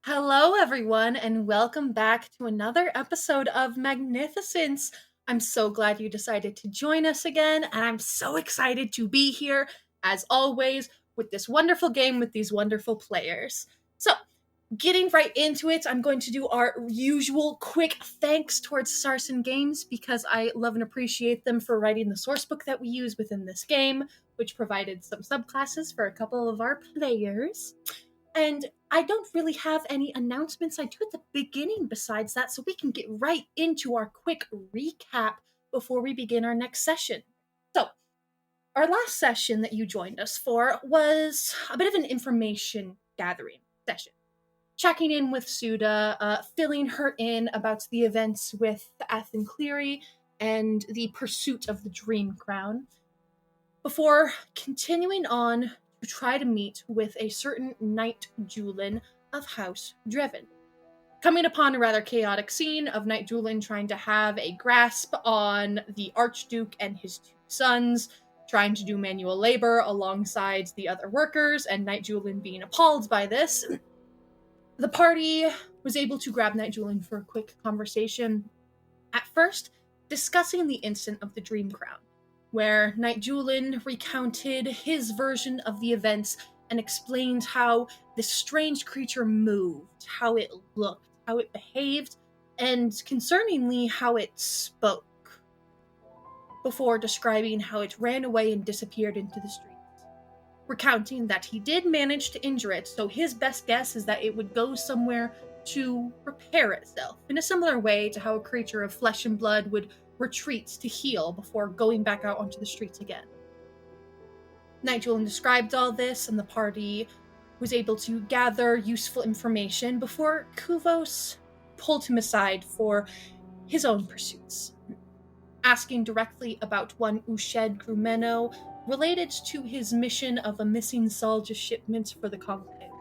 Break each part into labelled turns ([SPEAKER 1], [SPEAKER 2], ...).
[SPEAKER 1] Hello, everyone, and welcome back to another episode of Magnificence. I'm so glad you decided to join us again, and I'm so excited to be here, as always, with this wonderful game with these wonderful players. So, getting right into it, I'm going to do our usual quick thanks towards Sarson Games because I love and appreciate them for writing the sourcebook that we use within this game, which provided some subclasses for a couple of our players. And I don't really have any announcements I do at the beginning besides that, so we can get right into our quick recap before we begin our next session. So, our last session that you joined us for was a bit of an information gathering session. Checking in with Suda, filling her in about the events with Athen Cleary and the pursuit of the Dreamcrown, before continuing on to try to meet with a certain Knight Julin of House Driven. Coming upon a rather chaotic scene of Knight Julin trying to have a grasp on the Archduke and his two sons, trying to do manual labor alongside the other workers, and Knight Julin being appalled by this, the party was able to grab Knight Julin for a quick conversation. At first, discussing the incident of the Dreamcrown, where Knight Julin recounted his version of the events and explained how this strange creature moved, how it looked, how it behaved, and concerningly, how it spoke, before describing how it ran away and disappeared into the streets. Recounting that he did manage to injure it, so his best guess is that it would go somewhere to repair itself, in a similar way to how a creature of flesh and blood would retreat to heal before going back out onto the streets again. Knight Julin described all this, and the party was able to gather useful information before Khuvos pulled him aside for his own pursuits, asking directly about one Ushed Grumeno related to his mission of a missing Salja shipment for the Conclave.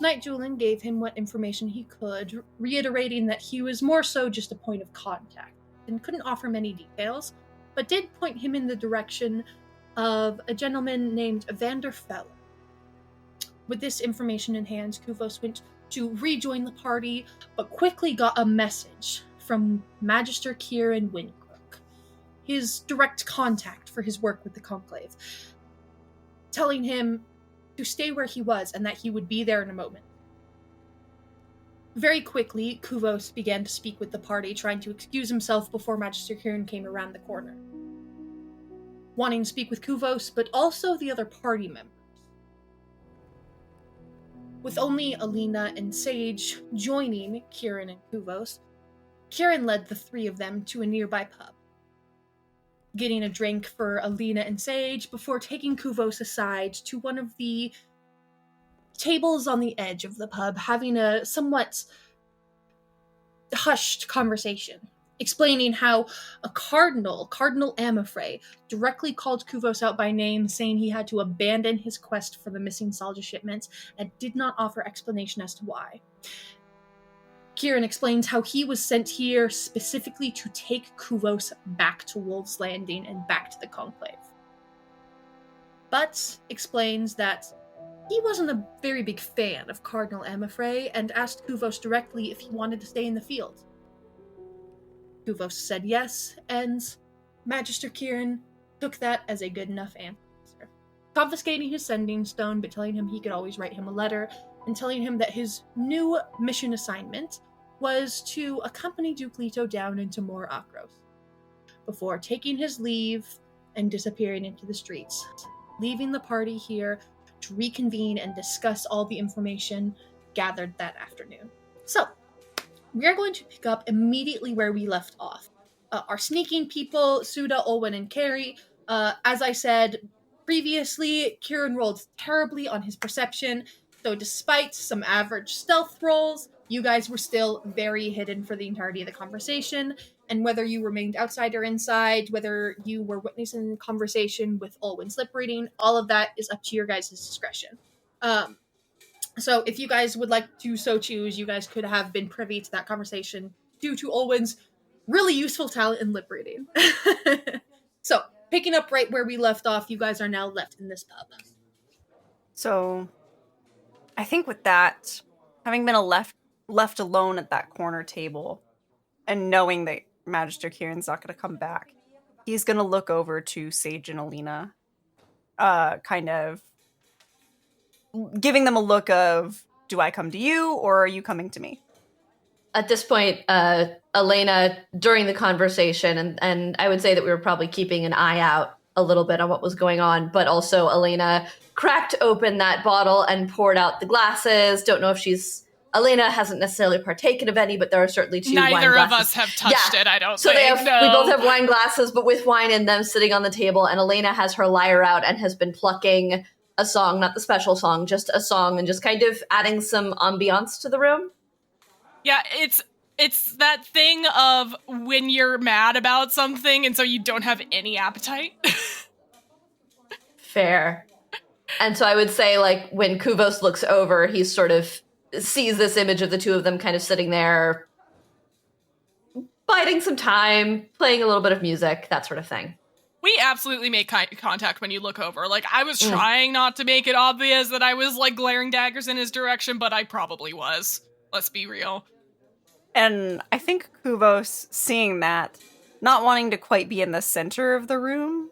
[SPEAKER 1] Knight Julin gave him what information he could, reiterating that he was more so just a point of contact, and couldn't offer many details, but did point him in the direction of a gentleman named Vanderfell. With this information in hand, Khuvos went to rejoin the party, but quickly got a message from Magister Kieran Windcrook, his direct contact for his work with the Conclave, telling him to stay where he was and that he would be there in a moment. Very quickly, Khuvos began to speak with the party, trying to excuse himself before Magister Kieran came around the corner. Wanting to speak with Khuvos, but also the other party members. With only Alina and Sage joining Kieran and Khuvos, Kieran led the three of them to a nearby pub, getting a drink for Alina and Sage before taking Khuvos aside to one of the tables on the edge of the pub, having a somewhat hushed conversation, explaining how a Cardinal Amifrey, directly called Khuvos out by name, saying he had to abandon his quest for the missing Salja shipments, and did not offer explanation as to why. Kieran explains how he was sent here specifically to take Khuvos back to Wolves Landing and back to the Conclave. But explains that he wasn't a very big fan of Cardinal Amifrey and asked Khuvos directly if he wanted to stay in the field. Khuvos said yes, and Magister Kieran took that as a good enough answer, confiscating his sending stone but telling him he could always write him a letter, and telling him that his new mission assignment was to accompany Duke Leto down into Mor Akros, before taking his leave and disappearing into the streets, leaving the party here to reconvene and discuss all the information gathered that afternoon. So, we are going to pick up immediately where we left off. Our sneaking people, Suda, Olwen, and Carrie. As I said previously, Kieran rolled terribly on his perception, so despite some average stealth rolls, you guys were still very hidden for the entirety of the conversation, and whether you remained outside or inside, whether you were witnessing the conversation with Olwen's lip reading, all of that is up to your guys' discretion. So if you guys would like to so choose, you guys could have been privy to that conversation due to Olwen's really useful talent in lip reading. So, picking up right where we left off, you guys are now left in this pub.
[SPEAKER 2] So, I think with that, having been left alone at that corner table, and knowing that Magister Kieran's not going to come back, he's going to look over to Sage and Alina, kind of giving them a look of, do I come to you, or are you coming to me?
[SPEAKER 3] At this point, Elena, during the conversation, and I would say that we were probably keeping an eye out a little bit on what was going on, but also Elena cracked open that bottle and poured out the glasses. Don't know if Elena hasn't necessarily partaken of any, but there are certainly two wine glasses.
[SPEAKER 4] Neither of us have touched it, I don't think.
[SPEAKER 3] We both have wine glasses, but with wine in them sitting on the table, and Elena has her lyre out and has been plucking a song, not the special song, just a song, and just kind of adding some ambiance to the room.
[SPEAKER 4] Yeah, it's that thing of when you're mad about something and so you don't have any appetite.
[SPEAKER 3] Fair. And so I would say, like, when Khuvos looks over, he sort of sees this image of the two of them kind of sitting there, biding some time, playing a little bit of music, that sort of thing.
[SPEAKER 4] We absolutely make contact when you look over. Like, I was trying not to make it obvious that I was, like, glaring daggers in his direction, but I probably was. Let's be real.
[SPEAKER 2] And I think Khuvos, seeing that, not wanting to quite be in the center of the room,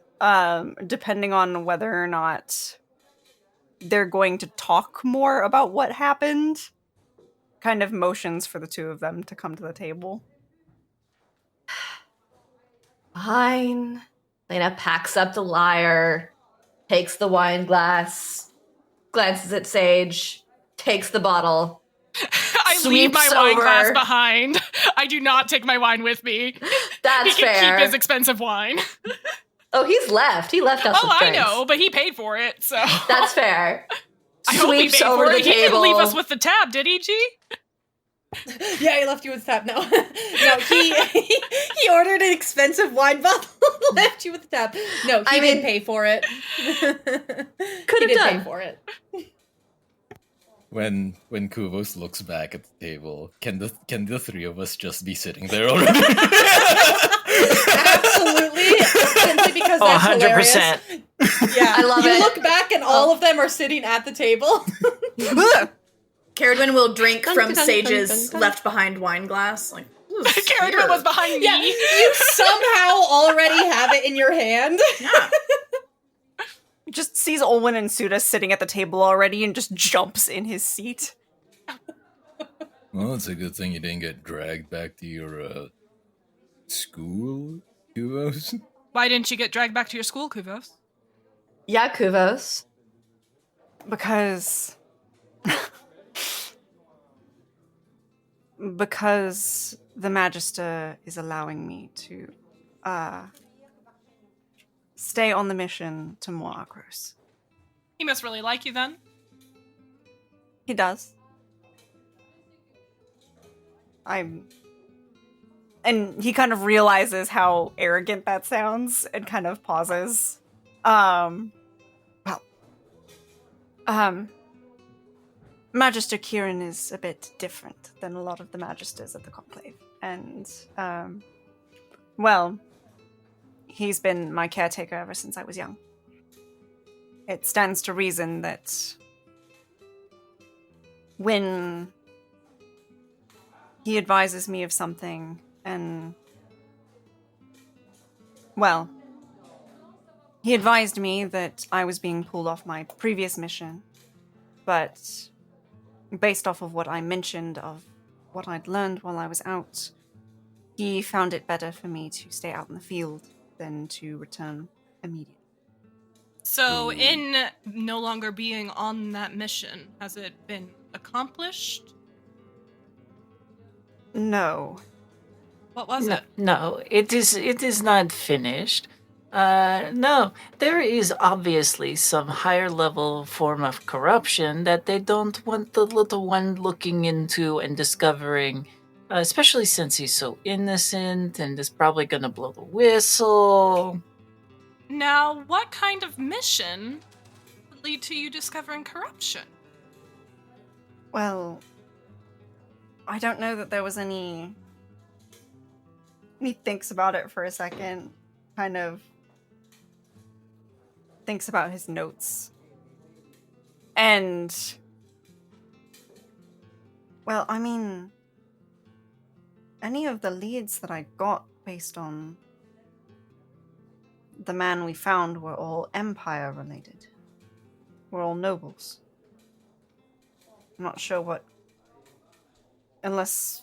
[SPEAKER 2] depending on whether or not they're going to talk more about what happened, kind of motions for the two of them to come to the table.
[SPEAKER 3] Fine. Lena packs up the lyre, takes the wine glass, glances at Sage, takes the bottle.
[SPEAKER 4] I leave my wine glass behind. I do not take my wine with me.
[SPEAKER 3] That's
[SPEAKER 4] fair. He can
[SPEAKER 3] fair.
[SPEAKER 4] keep his expensive wine.
[SPEAKER 3] Oh, he's left. He left us.
[SPEAKER 4] Oh, I know, but he paid for it, so
[SPEAKER 3] that's fair.
[SPEAKER 4] I hope he paid
[SPEAKER 3] over
[SPEAKER 4] for
[SPEAKER 3] the
[SPEAKER 4] it.
[SPEAKER 3] table.
[SPEAKER 4] He didn't leave us with the tab, did he, G?
[SPEAKER 1] Yeah, he left you with the tab. No, he ordered an expensive wine bottle, left you with the tab. No, he didn't pay for it.
[SPEAKER 3] Could have done
[SPEAKER 1] pay for it.
[SPEAKER 5] When Khuvos looks back at the table, can the three of us just be sitting there already?
[SPEAKER 1] Absolutely, simply because that's 100%. Hilarious. Yeah,
[SPEAKER 3] I love it.
[SPEAKER 1] You look back and all of them are sitting at the table.
[SPEAKER 6] Caradwin will drink from Sage's left behind wine glass. Like,
[SPEAKER 4] Caradwin was behind me.
[SPEAKER 1] Yeah, you somehow already have it in your hand.
[SPEAKER 6] Yeah.
[SPEAKER 2] Just sees Olwen and Suda sitting at the table already and just jumps in his seat.
[SPEAKER 5] Well, it's a good thing you didn't get dragged back to your school, Khuvos.
[SPEAKER 4] Why didn't you get dragged back to your school, Khuvos?
[SPEAKER 3] Yeah, Khuvos.
[SPEAKER 2] Because the Magister is allowing me to stay on the mission to Moakros.
[SPEAKER 4] He must really like you then.
[SPEAKER 2] He does. And he kind of realizes how arrogant that sounds and kind of pauses. Magister Kieran is a bit different than a lot of the Magisters at the Conclave. And, he's been my caretaker ever since I was young. It stands to reason that when he advises me of something and, he advised me that I was being pulled off my previous mission, but based off of what I mentioned of what I'd learned while I was out, he found it better for me to stay out in the field than to return immediately.
[SPEAKER 4] So, in no longer being on that mission, has it been accomplished?
[SPEAKER 2] No.
[SPEAKER 4] What was it?
[SPEAKER 7] No, it is not finished. No, there is obviously some higher level form of corruption that they don't want the little one looking into and discovering, especially since he's so innocent and is probably going to blow the whistle.
[SPEAKER 4] Now, what kind of mission would lead to you discovering corruption?
[SPEAKER 2] Well, I don't know that there was any... He thinks about it for a second, kind of thinks about his notes. And Well, I mean, any of the leads that I got based on the man we found were all Empire related. Were all nobles. I'm not sure what... Unless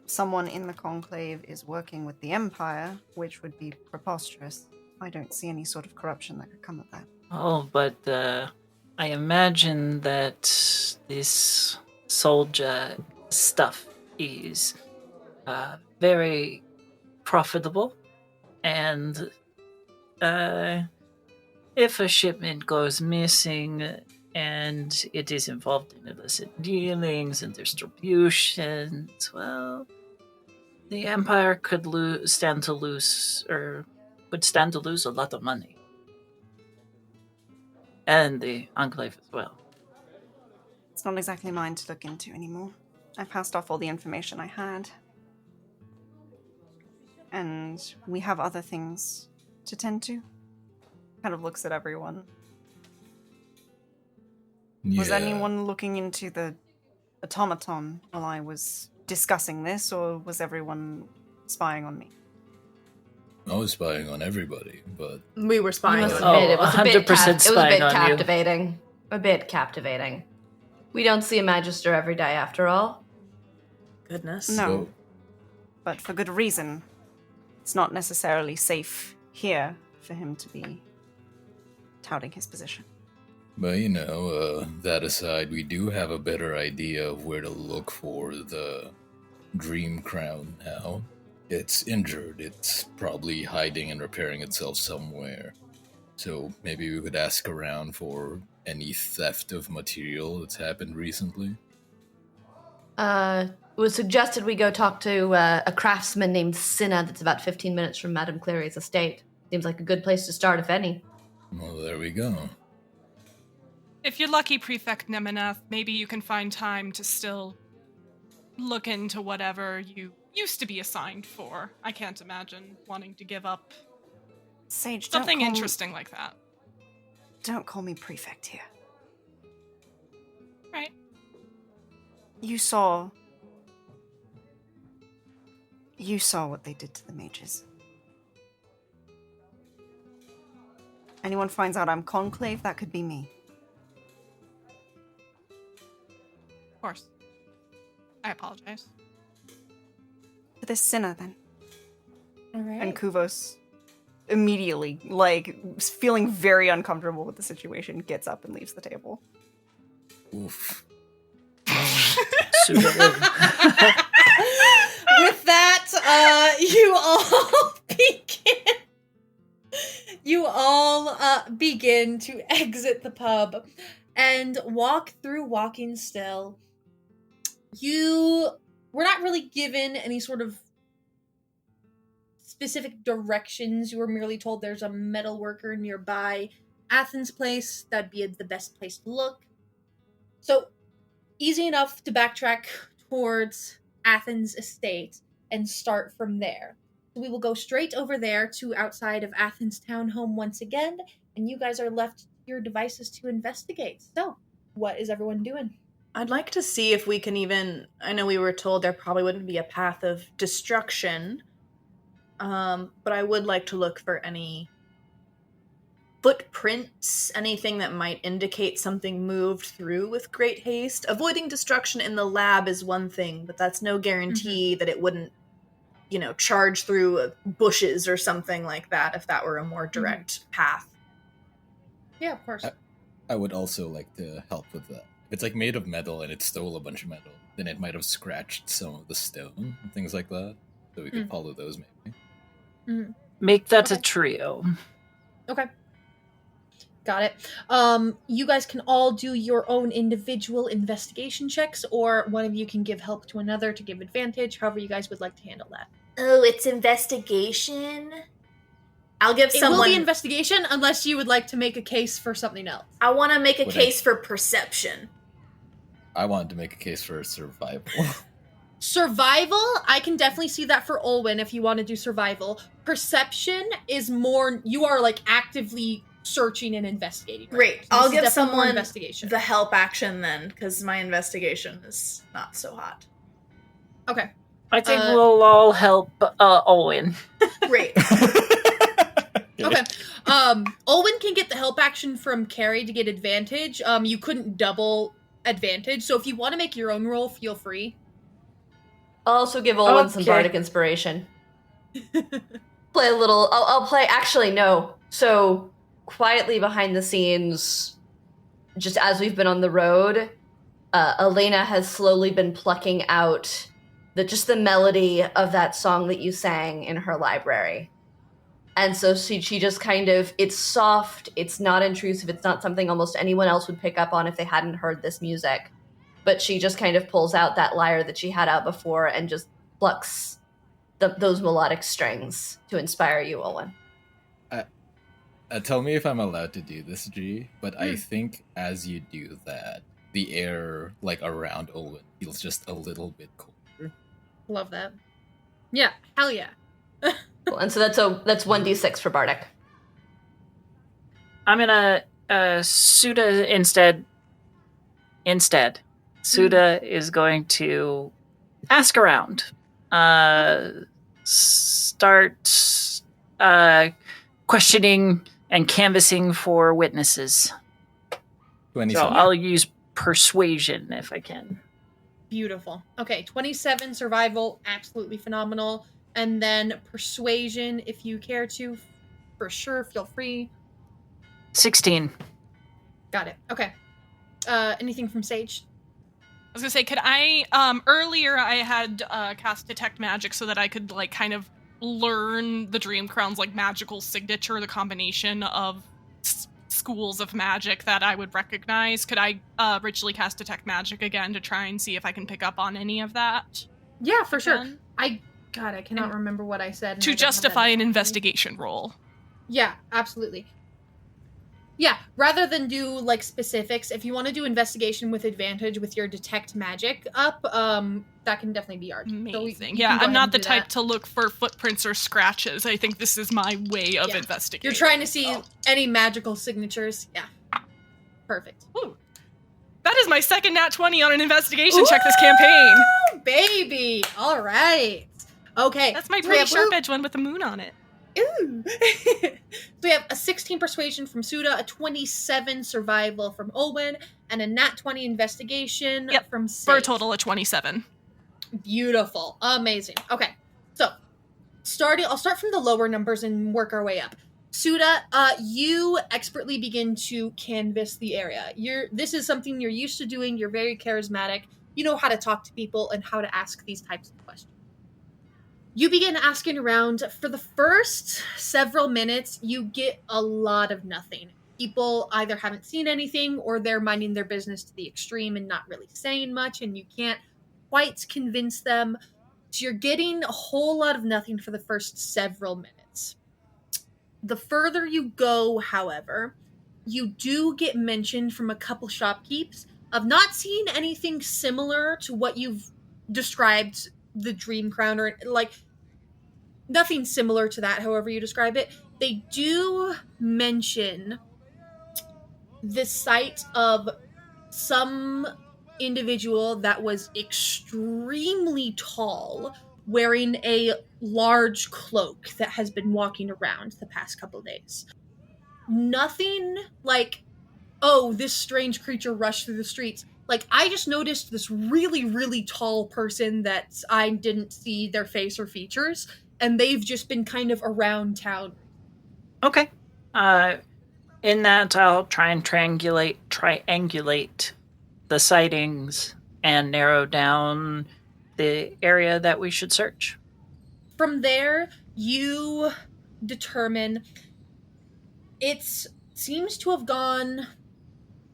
[SPEAKER 2] someone in the Conclave is working with the Empire, which would be preposterous. I don't see any sort of corruption that could come of that.
[SPEAKER 7] Oh, but I imagine that this soldier stuff is very profitable, and if a shipment goes missing and it is involved in illicit dealings and distributions, well, the Empire could stand to lose a lot of money. And the Enclave as well.
[SPEAKER 2] It's not exactly mine to look into anymore. I passed off all the information I had. And we have other things to tend to. Kind of looks at everyone.
[SPEAKER 5] Yeah.
[SPEAKER 2] Was anyone looking into the automaton while I was discussing this, or was everyone spying on me?
[SPEAKER 5] I was spying on everybody, but
[SPEAKER 6] We were
[SPEAKER 3] You
[SPEAKER 6] spying
[SPEAKER 3] must
[SPEAKER 6] on
[SPEAKER 3] admit, it was a bit
[SPEAKER 7] 100% spying on you.
[SPEAKER 3] captivating. A bit captivating. We don't see a Magister every day, after all.
[SPEAKER 6] Goodness.
[SPEAKER 2] No.
[SPEAKER 5] so
[SPEAKER 2] But for good reason. It's not necessarily safe here for him to be touting his position.
[SPEAKER 5] But that aside, we do have a better idea of where to look for the Dreamcrown now. It's injured. It's probably hiding and repairing itself somewhere. So maybe we could ask around for any theft of material that's happened recently.
[SPEAKER 3] It was suggested we go talk to a craftsman named Cinna that's about 15 minutes from Madame Clary's estate. Seems like a good place to start, if any.
[SPEAKER 5] Well, there we go.
[SPEAKER 4] If you're lucky, Prefect Nemenath, maybe you can find time to still look into whatever you used to be assigned for. I can't imagine wanting to give up
[SPEAKER 2] Sage,
[SPEAKER 4] something interesting like that.
[SPEAKER 2] Don't call me prefect here.
[SPEAKER 4] Right.
[SPEAKER 2] You saw what they did to the mages. Anyone finds out I'm Conclave, that could be me.
[SPEAKER 4] Of course. I apologize.
[SPEAKER 2] For this Cinna, then.
[SPEAKER 1] Alright.
[SPEAKER 2] And Khuvos, immediately, feeling very uncomfortable with the situation, gets up and leaves the table.
[SPEAKER 5] Oof.
[SPEAKER 7] Super good.
[SPEAKER 1] With that, you all begin. You all begin to exit the pub and walk through Walking Still. You were not really given any sort of specific directions. You were merely told there's a metalworker nearby Athens Place. That'd be the best place to look. So, easy enough to backtrack towards Athens Estate and start from there. So we will go straight over there to outside of Athens Townhome once again, and you guys are left to your devices to investigate. So, what is everyone doing?
[SPEAKER 6] I'd like to see if we can even... I know we were told there probably wouldn't be a path of destruction, but I would like to look for any footprints, anything that might indicate something moved through with great haste. Avoiding destruction in the lab is one thing, but that's no guarantee that it wouldn't, charge through bushes or something like that if that were a more direct path.
[SPEAKER 1] Yeah, of course.
[SPEAKER 5] I would also like to help with that. If it's made of metal and it stole a bunch of metal, then it might have scratched some of the stone and things like that. So we could follow those maybe.
[SPEAKER 7] Make that
[SPEAKER 1] Okay.
[SPEAKER 7] a trio.
[SPEAKER 1] Okay. Got it. You guys can all do your own individual investigation checks, or one of you can give help to another to give advantage, however you guys would like to handle that.
[SPEAKER 6] Oh, it's investigation? I'll give
[SPEAKER 1] It will be investigation unless you would like to make a case for something else.
[SPEAKER 6] I want to make a
[SPEAKER 5] Would
[SPEAKER 6] case for perception.
[SPEAKER 5] I wanted to make a case for survival.
[SPEAKER 1] Survival, I can definitely see that for Olwyn if you want to do survival. Perception is more, you are actively searching and investigating.
[SPEAKER 6] Great.
[SPEAKER 1] So
[SPEAKER 6] I'll
[SPEAKER 1] this is
[SPEAKER 6] give
[SPEAKER 1] definitely more
[SPEAKER 6] someone
[SPEAKER 1] investigation.
[SPEAKER 6] the help action then, because my investigation is not so hot.
[SPEAKER 1] Okay.
[SPEAKER 7] I think we'll all help Owen.
[SPEAKER 6] Great.
[SPEAKER 1] Okay. Olwen can get the help action from Carrie to get advantage. You couldn't double advantage, so if you want to make your own roll, feel free.
[SPEAKER 3] I'll also give Olwen some
[SPEAKER 7] Okay.
[SPEAKER 3] bardic inspiration. Play a little. I'll play. Actually, no. So quietly behind the scenes, just as we've been on the road, Elena has slowly been plucking out the melody of that song that you sang in her library. And so she just kind of, it's soft, it's not intrusive, it's not something almost anyone else would pick up on if they hadn't heard this music. But she just kind of pulls out that lyre that she had out before and just plucks those melodic strings to inspire you, Owen.
[SPEAKER 5] Tell me if I'm allowed to do this, G, but I think as you do that, the air, like, around Owen feels just a little bit colder.
[SPEAKER 1] Love that. Yeah, hell yeah.
[SPEAKER 3] Cool. And so that's 1d6 for bardic.
[SPEAKER 7] I'm gonna Suda instead. Suda is going to ask around. Start questioning and canvassing for witnesses.
[SPEAKER 5] 27.
[SPEAKER 7] So I'll use persuasion if I can.
[SPEAKER 1] Beautiful. Okay, 27 survival, absolutely phenomenal. And then persuasion, if you care to, for sure, feel free.
[SPEAKER 7] 16.
[SPEAKER 1] Got it. Okay. Anything from Sage?
[SPEAKER 4] I was gonna say, could I, earlier I had cast Detect Magic so that I could, like, kind of learn the Dreamcrown's, like, magical signature, the combination of schools of magic that I would recognize. Could I ritually cast Detect Magic again to try and see if I can pick up on any of that?
[SPEAKER 1] Yeah, for sure.
[SPEAKER 4] Again?
[SPEAKER 1] I cannot remember what I said. and I
[SPEAKER 4] To
[SPEAKER 1] don't have that
[SPEAKER 4] justify
[SPEAKER 1] in
[SPEAKER 4] an
[SPEAKER 1] front of me.
[SPEAKER 4] investigation roll.
[SPEAKER 1] Yeah, absolutely. Yeah, rather than do, like, specifics, if you want to do investigation with advantage with your detect magic up, that can definitely be art.
[SPEAKER 4] Amazing. Yeah, I'm not the type to look for footprints or scratches. I think this is my way of investigating.
[SPEAKER 1] You're trying to see any magical signatures. Yeah. Perfect.
[SPEAKER 4] Ooh. That is my second nat 20 on an investigation check this campaign.
[SPEAKER 1] Oh, baby! All right. Okay.
[SPEAKER 4] That's my
[SPEAKER 1] so we
[SPEAKER 4] pretty
[SPEAKER 1] have
[SPEAKER 4] sharp
[SPEAKER 1] Luke.
[SPEAKER 4] edge one with the moon on it.
[SPEAKER 1] Ooh. So we have a 16 persuasion from Suda, a 27 survival from Olwen, and a nat 20 investigation from Sage.
[SPEAKER 4] For a total of 27.
[SPEAKER 1] Beautiful. Amazing. Okay. So, I'll start from the lower numbers and work our way up. Suda, you expertly begin to canvass the area. This is something you're used to doing. You're very charismatic. You know how to talk to people and how to ask these types of questions. You begin asking around. For the first several minutes, you get a lot of nothing. People either haven't seen anything or they're minding their business to the extreme and not really saying much, and you can't quite convince them. So you're getting a whole lot of nothing for the first several minutes. The further you go, however, you do get mentioned from a couple shopkeepers of not seeing anything similar to what you've described the Dreamcrown, or like nothing similar to that, however you describe it. They do mention the sight of some individual that was extremely tall, wearing a large cloak that has been walking around the past couple days. Nothing like, oh, this strange creature rushed through the streets. Like, I just noticed this really, really tall person that I didn't see their face or features, and they've just been kind of around town.
[SPEAKER 7] Okay. In that, I'll try and triangulate the sightings and narrow down the area that we should search.
[SPEAKER 1] From there, you determine it seems to have gone,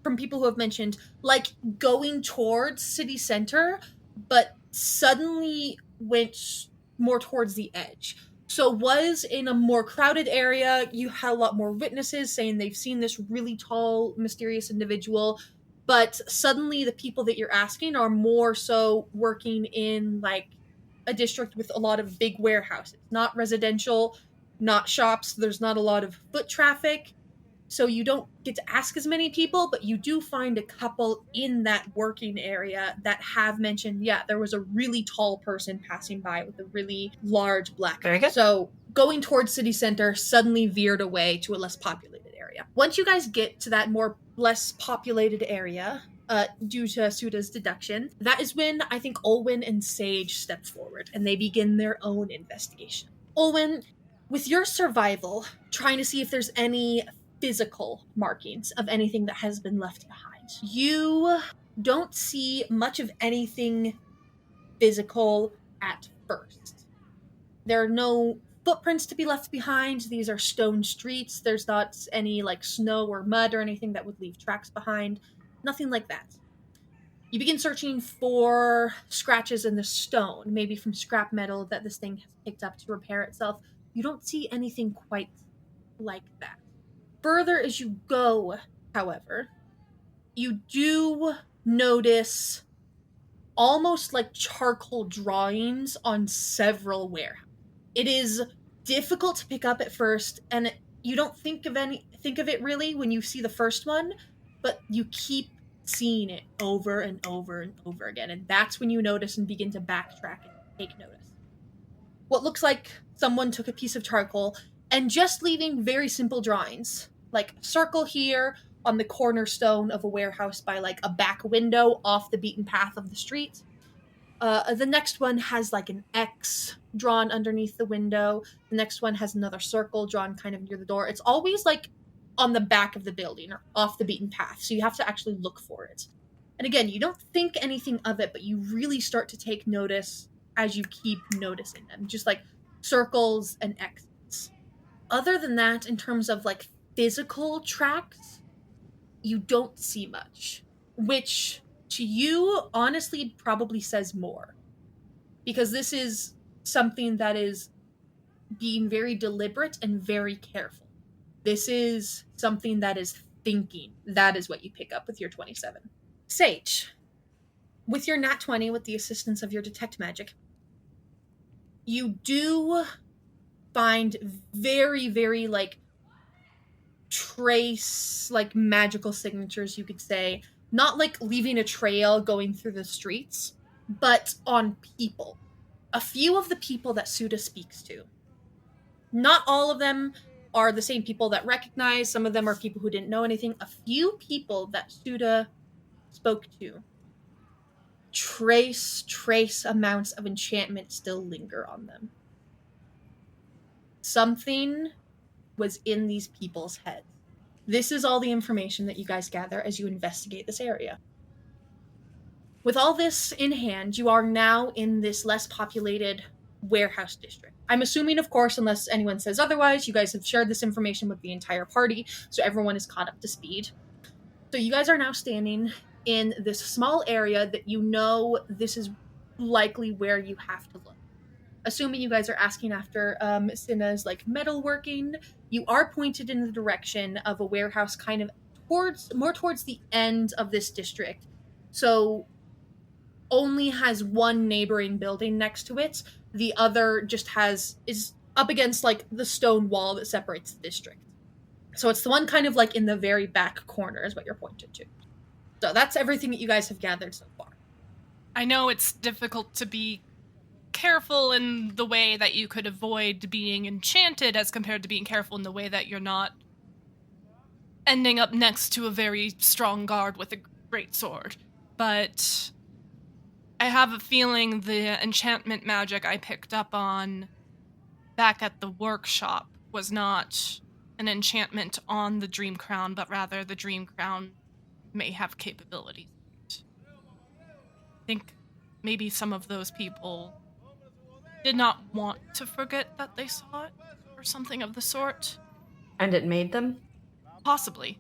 [SPEAKER 1] from people who have mentioned, like going towards city center, but suddenly went more towards the edge. So was in a more crowded area. You had a lot more witnesses saying they've seen this really tall, mysterious individual, but suddenly the people that you're asking are more so working in like a district with a lot of big warehouses, not residential, not shops. There's not a lot of foot traffic. so you don't get to ask as many people, but you do find a couple in that working area that have mentioned, yeah, there was a really tall person passing by with a really large black
[SPEAKER 7] Very
[SPEAKER 1] eye.
[SPEAKER 7] good.
[SPEAKER 1] So going towards city center suddenly veered away to a less populated area. Once you guys get to that more less populated area, due to Suda's deduction, that is when I think Olwyn and Sage step forward and they begin their own investigation. Olwyn, with your survival, trying to see if there's any physical markings of anything that has been left behind. You don't see much of anything physical at first. There are no footprints to be left behind. These are stone streets. There's not any like snow or mud or anything that would leave tracks behind. Nothing like that. You begin searching for scratches in the stone, maybe from scrap metal that this thing has picked up to repair itself. You don't see anything quite like that. Further as you go, however, you do notice almost like charcoal drawings on several warehouses. It is difficult to pick up at first, and you don't think of it really when you see the first one, but you keep seeing it over and over and over again, and that's when you notice and begin to backtrack and take notice. What looks like someone took a piece of charcoal and just leaving very simple drawings, like a circle here on the cornerstone of a warehouse by like a back window off the beaten path of the street. The next one has like an X drawn underneath the window. The next one has another circle drawn kind of near the door. It's always like on the back of the building or off the beaten path, so you have to actually look for it. And again, you don't think anything of it, but you really start to take notice as you keep noticing them, just like circles and X's. Other than that, in terms of like physical tracks, you don't see much, which to you honestly probably says more, because this is something that is being very deliberate and very careful. This is something that is thinking. That is what you pick up with your 27. Sage, with your nat 20, with the assistance of your detect magic, you do find very, very like trace, like magical signatures, you could say. Not like leaving a trail going through the streets, but on people. A few of the people that Suda speaks to. Not all of them are the same people that recognize. Some of them are people who didn't know anything. A few people that Suda spoke to, trace amounts of enchantment still linger on them. Something was in these people's heads. This is all the information that you guys gather as you investigate this area. With all this in hand, you are now in this less populated warehouse district. I'm assuming, of course, unless anyone says otherwise, you guys have shared this information with the entire party, so everyone is caught up to speed. So you guys are now standing in this small area that you know this is likely where you have to look. Assuming you guys are asking after Cinna's like metalworking, you are pointed in the direction of a warehouse kind of towards the end of this district. So only has one neighboring building next to it. The other just is up against like the stone wall that separates the district. So it's the one kind of like in the very back corner is what you're pointed to. So that's everything that you guys have gathered so far.
[SPEAKER 4] I know it's difficult to be careful in the way that you could avoid being enchanted as compared to being careful in the way that you're not ending up next to a very strong guard with a great sword. But I have a feeling the enchantment magic I picked up on back at the workshop was not an enchantment on the Dreamcrown, but rather the Dreamcrown may have capabilities. I think maybe some of those people did not want to forget that they saw it, or something of the sort.
[SPEAKER 3] And it made them?
[SPEAKER 4] Possibly.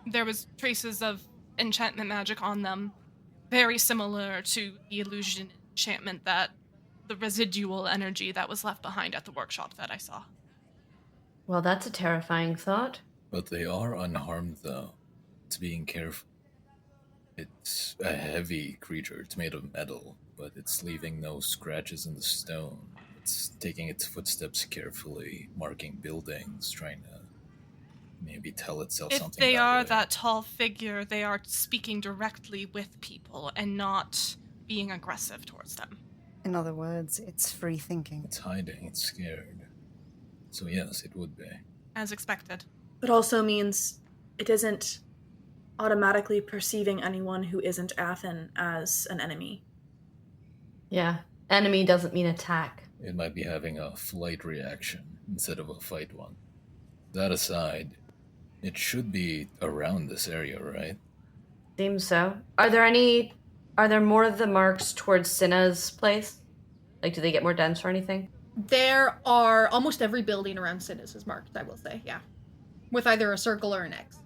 [SPEAKER 4] There was traces of enchantment magic on them, very similar to the illusion enchantment that the residual energy that was left behind at the workshop that I saw.
[SPEAKER 3] Well, that's a terrifying thought.
[SPEAKER 5] But they are unharmed, though. It's being careful. It's a heavy creature. It's made of metal, but it's leaving no scratches in the stone. It's taking its footsteps carefully, marking buildings, trying to maybe tell itself
[SPEAKER 4] If
[SPEAKER 5] something
[SPEAKER 4] they
[SPEAKER 5] that
[SPEAKER 4] are
[SPEAKER 5] way.
[SPEAKER 4] that tall figure, they are speaking directly with people and not being aggressive towards them.
[SPEAKER 2] In other words, it's free thinking.
[SPEAKER 5] It's hiding, it's scared. So yes, it would be.
[SPEAKER 4] As expected.
[SPEAKER 6] But also means it isn't automatically perceiving anyone who isn't Athen as an enemy.
[SPEAKER 3] Yeah. Enemy doesn't mean attack.
[SPEAKER 5] It might be having a flight reaction instead of a fight one. That aside, it should be around this area, right?
[SPEAKER 3] Seems so. Are there more of the marks towards Cinna's place? Like, do they get more dense or anything?
[SPEAKER 1] There are almost every building around Cinna's is marked, I will say, yeah. With either a circle or an X.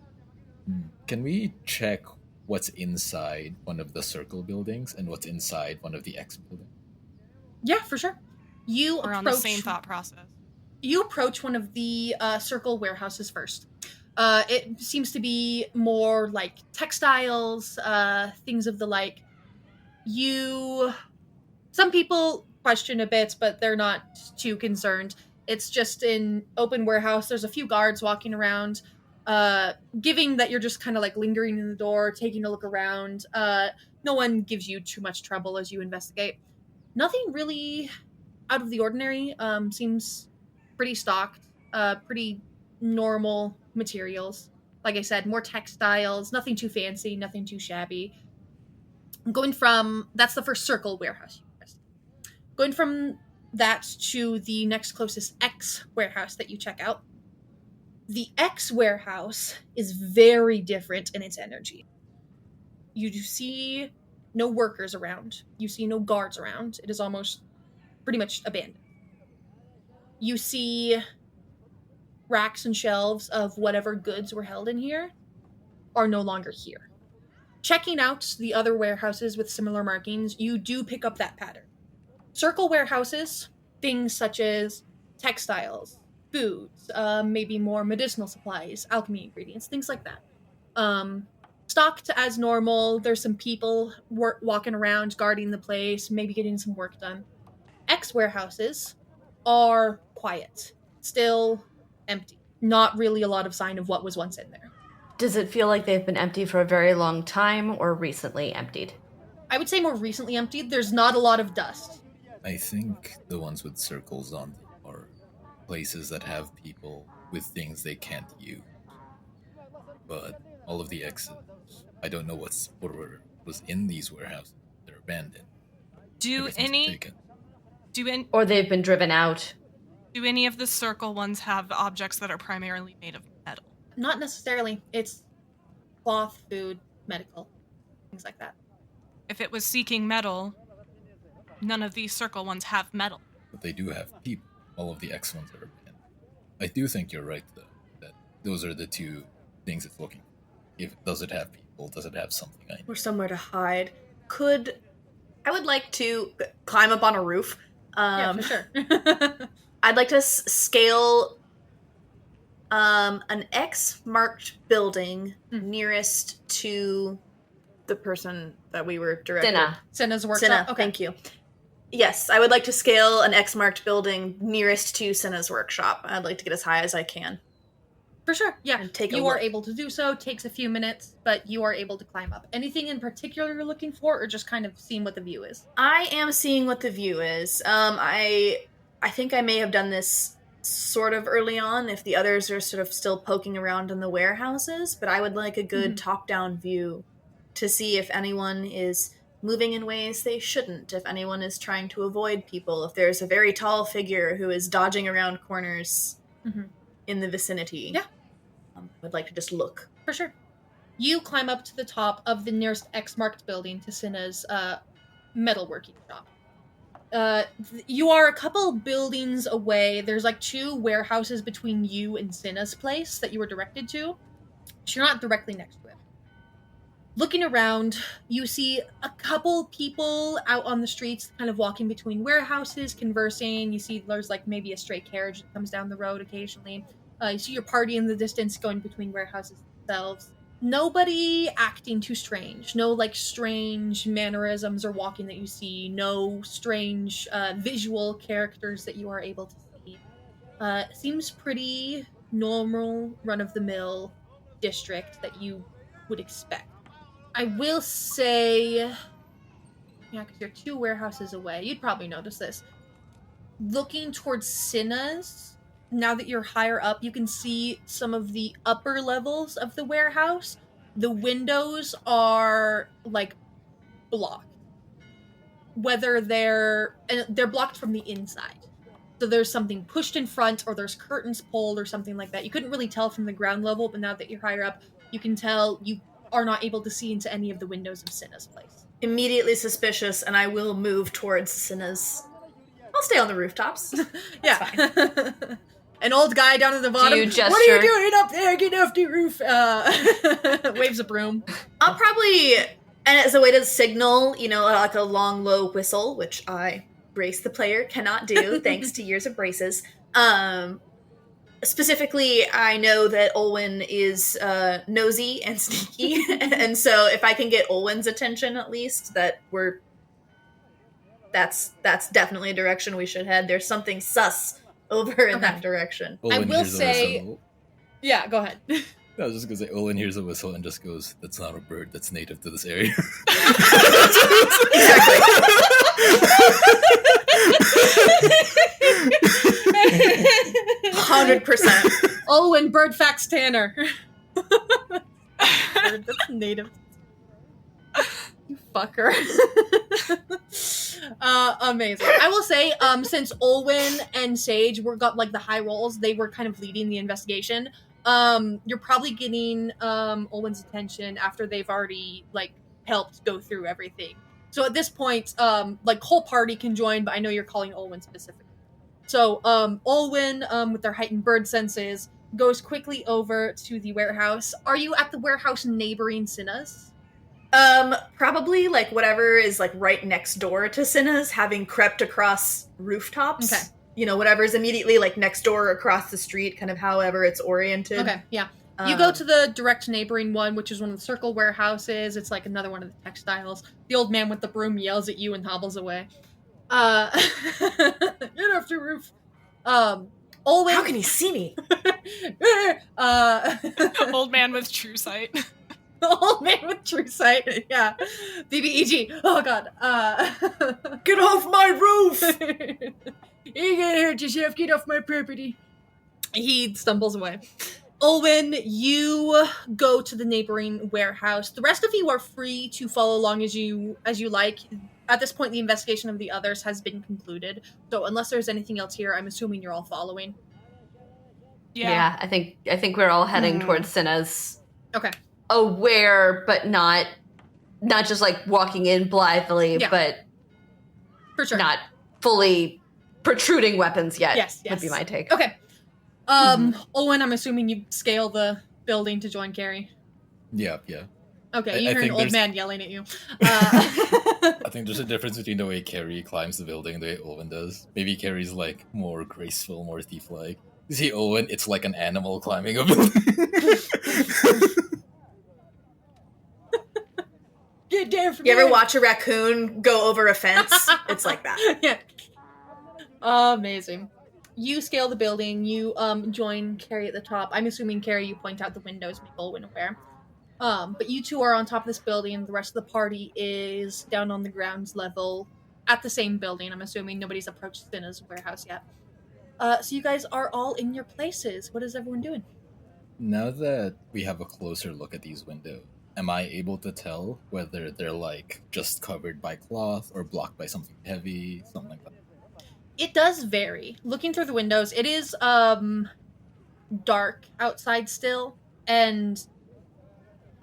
[SPEAKER 5] Can we check what's inside one of the circle buildings and what's inside one of the X buildings?
[SPEAKER 1] Yeah, for sure.
[SPEAKER 4] We're on the same thought process.
[SPEAKER 1] You approach one of the circle warehouses first. It seems to be more like textiles, things of the like. Some people question a bit, but they're not too concerned. It's just an open warehouse. There's a few guards walking around. Giving that you're just kind of like lingering in the door, taking a look around. No one gives you too much trouble as you investigate. Nothing really out of the ordinary. Seems pretty stocked. Pretty normal materials. Like I said, more textiles. Nothing too fancy. Nothing too shabby. That's the first circle warehouse. Going from that to the next closest X warehouse that you check out. The X warehouse is very different in its energy. You see no workers around. You see no guards around. It is almost pretty much abandoned. You see racks and shelves of whatever goods were held in here are no longer here. Checking out the other warehouses with similar markings, you do pick up that pattern. Circle warehouses, things such as textiles, foods, maybe more medicinal supplies, alchemy ingredients, things like that. Stocked as normal. There's some people walking around, guarding the place, maybe getting some work done. X warehouses are quiet, still empty. Not really a lot of sign of what was once in there.
[SPEAKER 3] Does it feel like they've been empty for a very long time or recently emptied?
[SPEAKER 1] I would say more recently emptied. There's not a lot of dust.
[SPEAKER 5] I think the ones with circles on them are places that have people with things they can't use. But all of the X's, I don't know what was in these warehouses. They're abandoned.
[SPEAKER 3] Or they've been driven out?
[SPEAKER 4] Do any of the circle ones have objects that are primarily made of metal?
[SPEAKER 1] Not necessarily. It's cloth, food, medical, things like that.
[SPEAKER 4] If it was seeking metal, none of these circle ones have metal.
[SPEAKER 5] But they do have people. All of the X ones are abandoned. I do think you're right, though, that those are the two things it's looking for. Does it have people? Does it have something I need?
[SPEAKER 6] Or somewhere to hide. I would like to climb up on a roof.
[SPEAKER 1] Yeah, for sure.
[SPEAKER 6] I'd like to scale an X marked building nearest to the person that we were directed.
[SPEAKER 1] Cinna's workshop.
[SPEAKER 6] Cinna,
[SPEAKER 1] okay.
[SPEAKER 6] Thank you. Yes, I would like to scale an X marked building nearest to Cinna's workshop. I'd like to get as high as I can.
[SPEAKER 1] For sure, yeah.
[SPEAKER 6] And take a
[SPEAKER 1] you
[SPEAKER 6] look.
[SPEAKER 1] are able to do so. Takes a few minutes, but you are able to climb up. Anything in particular you're looking for, or just kind of seeing what the view is?
[SPEAKER 6] I am seeing what the view is. I think I may have done this sort of early on if the others are sort of still poking around in the warehouses, but I would like a good top-down view to see if anyone is moving in ways they shouldn't, if anyone is trying to avoid people, if there's a very tall figure who is dodging around corners in the vicinity.
[SPEAKER 1] Yeah.
[SPEAKER 6] I'd like to just look.
[SPEAKER 1] For sure. You climb up to the top of the nearest X-marked building to Cinna's metalworking shop. You are a couple buildings away. There's like two warehouses between you and Cinna's place that you were directed to. You're not directly next to it. Looking around, you see a couple people out on the streets kind of walking between warehouses, conversing. You see there's like maybe a stray carriage that comes down the road occasionally. You see your party in the distance going between warehouses themselves. Nobody acting too strange. No like strange mannerisms or walking that you see. No strange visual characters that you are able to see. Seems pretty normal, run-of-the-mill district that you would expect. I will say, yeah, because you're 2 warehouses away, you'd probably notice this. Looking towards Cinna's, now that you're higher up, you can see some of the upper levels of the warehouse. The windows are, like, blocked. Whether they're blocked from the inside. So there's something pushed in front, or there's curtains pulled, or something like that. You couldn't really tell from the ground level, but now that you're higher up, you can tell you are not able to see into any of the windows of Cinna's place.
[SPEAKER 6] Immediately suspicious, and I will move towards Cinna's. I'll stay on the rooftops.
[SPEAKER 1] Yeah. An old guy down at the bottom.
[SPEAKER 3] Do you gesture?
[SPEAKER 1] What are you doing up there? Get off the roof. Waves a broom.
[SPEAKER 6] I'll probably, and as a way to signal, like a long, low whistle, which I, Brace the player, cannot do, thanks to years of braces. Specifically, I know that Olwen is nosy and sneaky, and so if I can get Olwen's attention, at least, that's definitely a direction we should head. There's something sus over in that direction.
[SPEAKER 1] I will say, yeah, go ahead.
[SPEAKER 5] I was just gonna say, Olin hears a whistle and just goes, "That's not a bird that's native to this area."
[SPEAKER 6] Exactly. 100%.
[SPEAKER 1] Olwen, bird facts Tanner. Bird that's native. You fucker. Amazing. I will say, since Olwen and Sage got like the high rolls, they were kind of leading the investigation. You're probably getting Olwen's attention after they've already like helped go through everything. So at this point, like whole party can join, but I know you're calling Olwen specifically. So Olwen, with their heightened bird senses, goes quickly over to the warehouse. Are you at the warehouse neighboring Cinna's?
[SPEAKER 6] Probably like whatever is like right next door to Cinna's, having crept across rooftops.
[SPEAKER 1] Okay.
[SPEAKER 6] Whatever's immediately like next door or across the street, kind of however it's oriented.
[SPEAKER 1] Okay, yeah. You go to the direct neighboring one, which is one of the circle warehouses. It's like another one of the textiles. The old man with the broom yells at you and hobbles away. Get off the roof. Olwen.
[SPEAKER 6] How can he see me?
[SPEAKER 4] Old man with true sight.
[SPEAKER 1] Old man with true sight. Yeah. BBEG. Oh god.
[SPEAKER 6] Get off my roof!
[SPEAKER 1] You can't hurt yourself. Get off my property. He stumbles away. Olwen, you go to the neighboring warehouse. The rest of you are free to follow along as you like. At this point, the investigation of the others has been concluded. So unless there's anything else here, I'm assuming you're all following.
[SPEAKER 3] Yeah, I think we're all heading towards Cinna's.
[SPEAKER 1] Okay.
[SPEAKER 3] Aware, but not just like walking in blithely, but
[SPEAKER 1] for sure,
[SPEAKER 3] not fully protruding weapons yet.
[SPEAKER 1] Yes,
[SPEAKER 3] would be my take.
[SPEAKER 1] Okay. Olwen, I'm assuming you scale the building to join Carrie.
[SPEAKER 5] Yeah.
[SPEAKER 1] Okay, you hear an old man yelling at you.
[SPEAKER 5] I think there's a difference between the way Carrie climbs the building and the way Olwen does. Maybe Carrie's like more graceful, more thief-like. You see Olwen, it's like an animal climbing a building.
[SPEAKER 1] Get down from
[SPEAKER 6] You
[SPEAKER 1] there.
[SPEAKER 6] ever watch a raccoon go over a fence? It's like that.
[SPEAKER 1] Yeah. Amazing. You scale the building. You join Carrie at the top. I'm assuming, Carrie, you point out the windows, make Olwen aware. But you two are on top of this building. The rest of the party is down on the grounds level at the same building. I'm assuming nobody's approached Cinna's warehouse yet. So you guys are all in your places. What is everyone doing?
[SPEAKER 5] Now that we have a closer look at these windows, am I able to tell whether they're like just covered by cloth or blocked by something heavy, something like that?
[SPEAKER 1] It does vary. Looking through the windows, it is dark outside still, and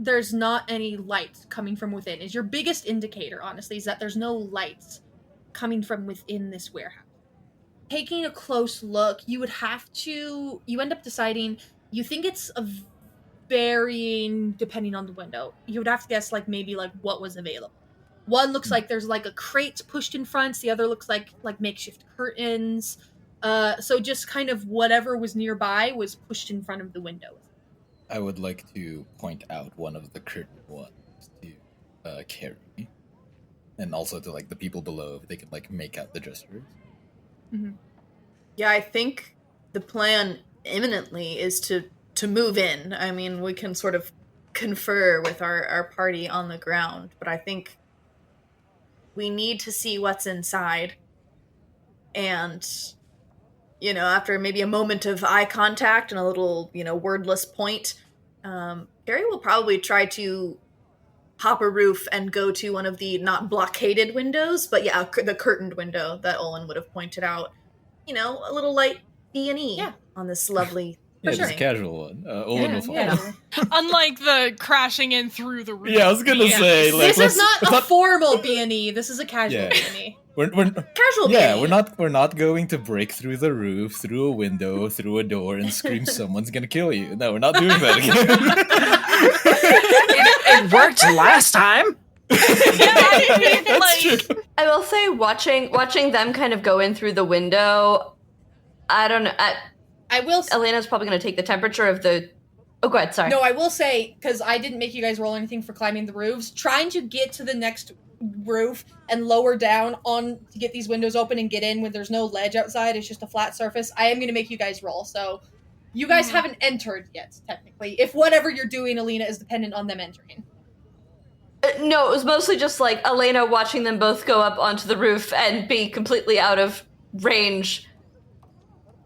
[SPEAKER 1] there's not any light coming from within. Is your biggest indicator, honestly, is that there's no lights coming from within this warehouse. Taking a close look, you end up deciding, you think it's a varying depending on the window. You would have to guess maybe what was available. One looks like there's a crate pushed in front. The other looks like makeshift curtains. So just kind of whatever was nearby was pushed in front of the window.
[SPEAKER 5] I would like to point out one of the curtain ones to Carrie, and also to the people below, if they can make out the gestures.
[SPEAKER 1] Mm-hmm.
[SPEAKER 6] Yeah, I think the plan imminently is to move in. I mean, we can sort of confer with our party on the ground, but I think we need to see what's inside. And, after maybe a moment of eye contact and a little, wordless point, Carrie will probably try to hop a roof and go to one of the not blockaded windows, but the curtained window that Olin would have pointed out. A little light B&E on this lovely
[SPEAKER 5] just a casual one. Olin will follow.
[SPEAKER 4] Unlike the crashing in through the roof.
[SPEAKER 5] Yeah, I was gonna say,
[SPEAKER 1] this is not a formal B&E. This is a casual B&E.
[SPEAKER 5] We're
[SPEAKER 6] casual.
[SPEAKER 5] Yeah, we're not going to break through the roof, through a window, through a door, and scream someone's gonna kill you. No, we're not doing that
[SPEAKER 7] again. It worked last time.
[SPEAKER 3] I will say, watching them kind of go in through the window. I don't know.
[SPEAKER 1] I will.
[SPEAKER 3] Elena's probably going to take the temperature of the. Oh, go ahead. Sorry.
[SPEAKER 1] No, I will say, because I didn't make you guys roll anything for climbing the roofs. Trying to get to the next roof and lower down on to get these windows open and get in when there's no ledge outside. It's just a flat surface. I am going to make you guys roll. So you guys haven't entered yet, technically. If whatever you're doing, Alina, is dependent on them entering.
[SPEAKER 3] No, it was mostly just like Elena watching them both go up onto the roof and be completely out of range.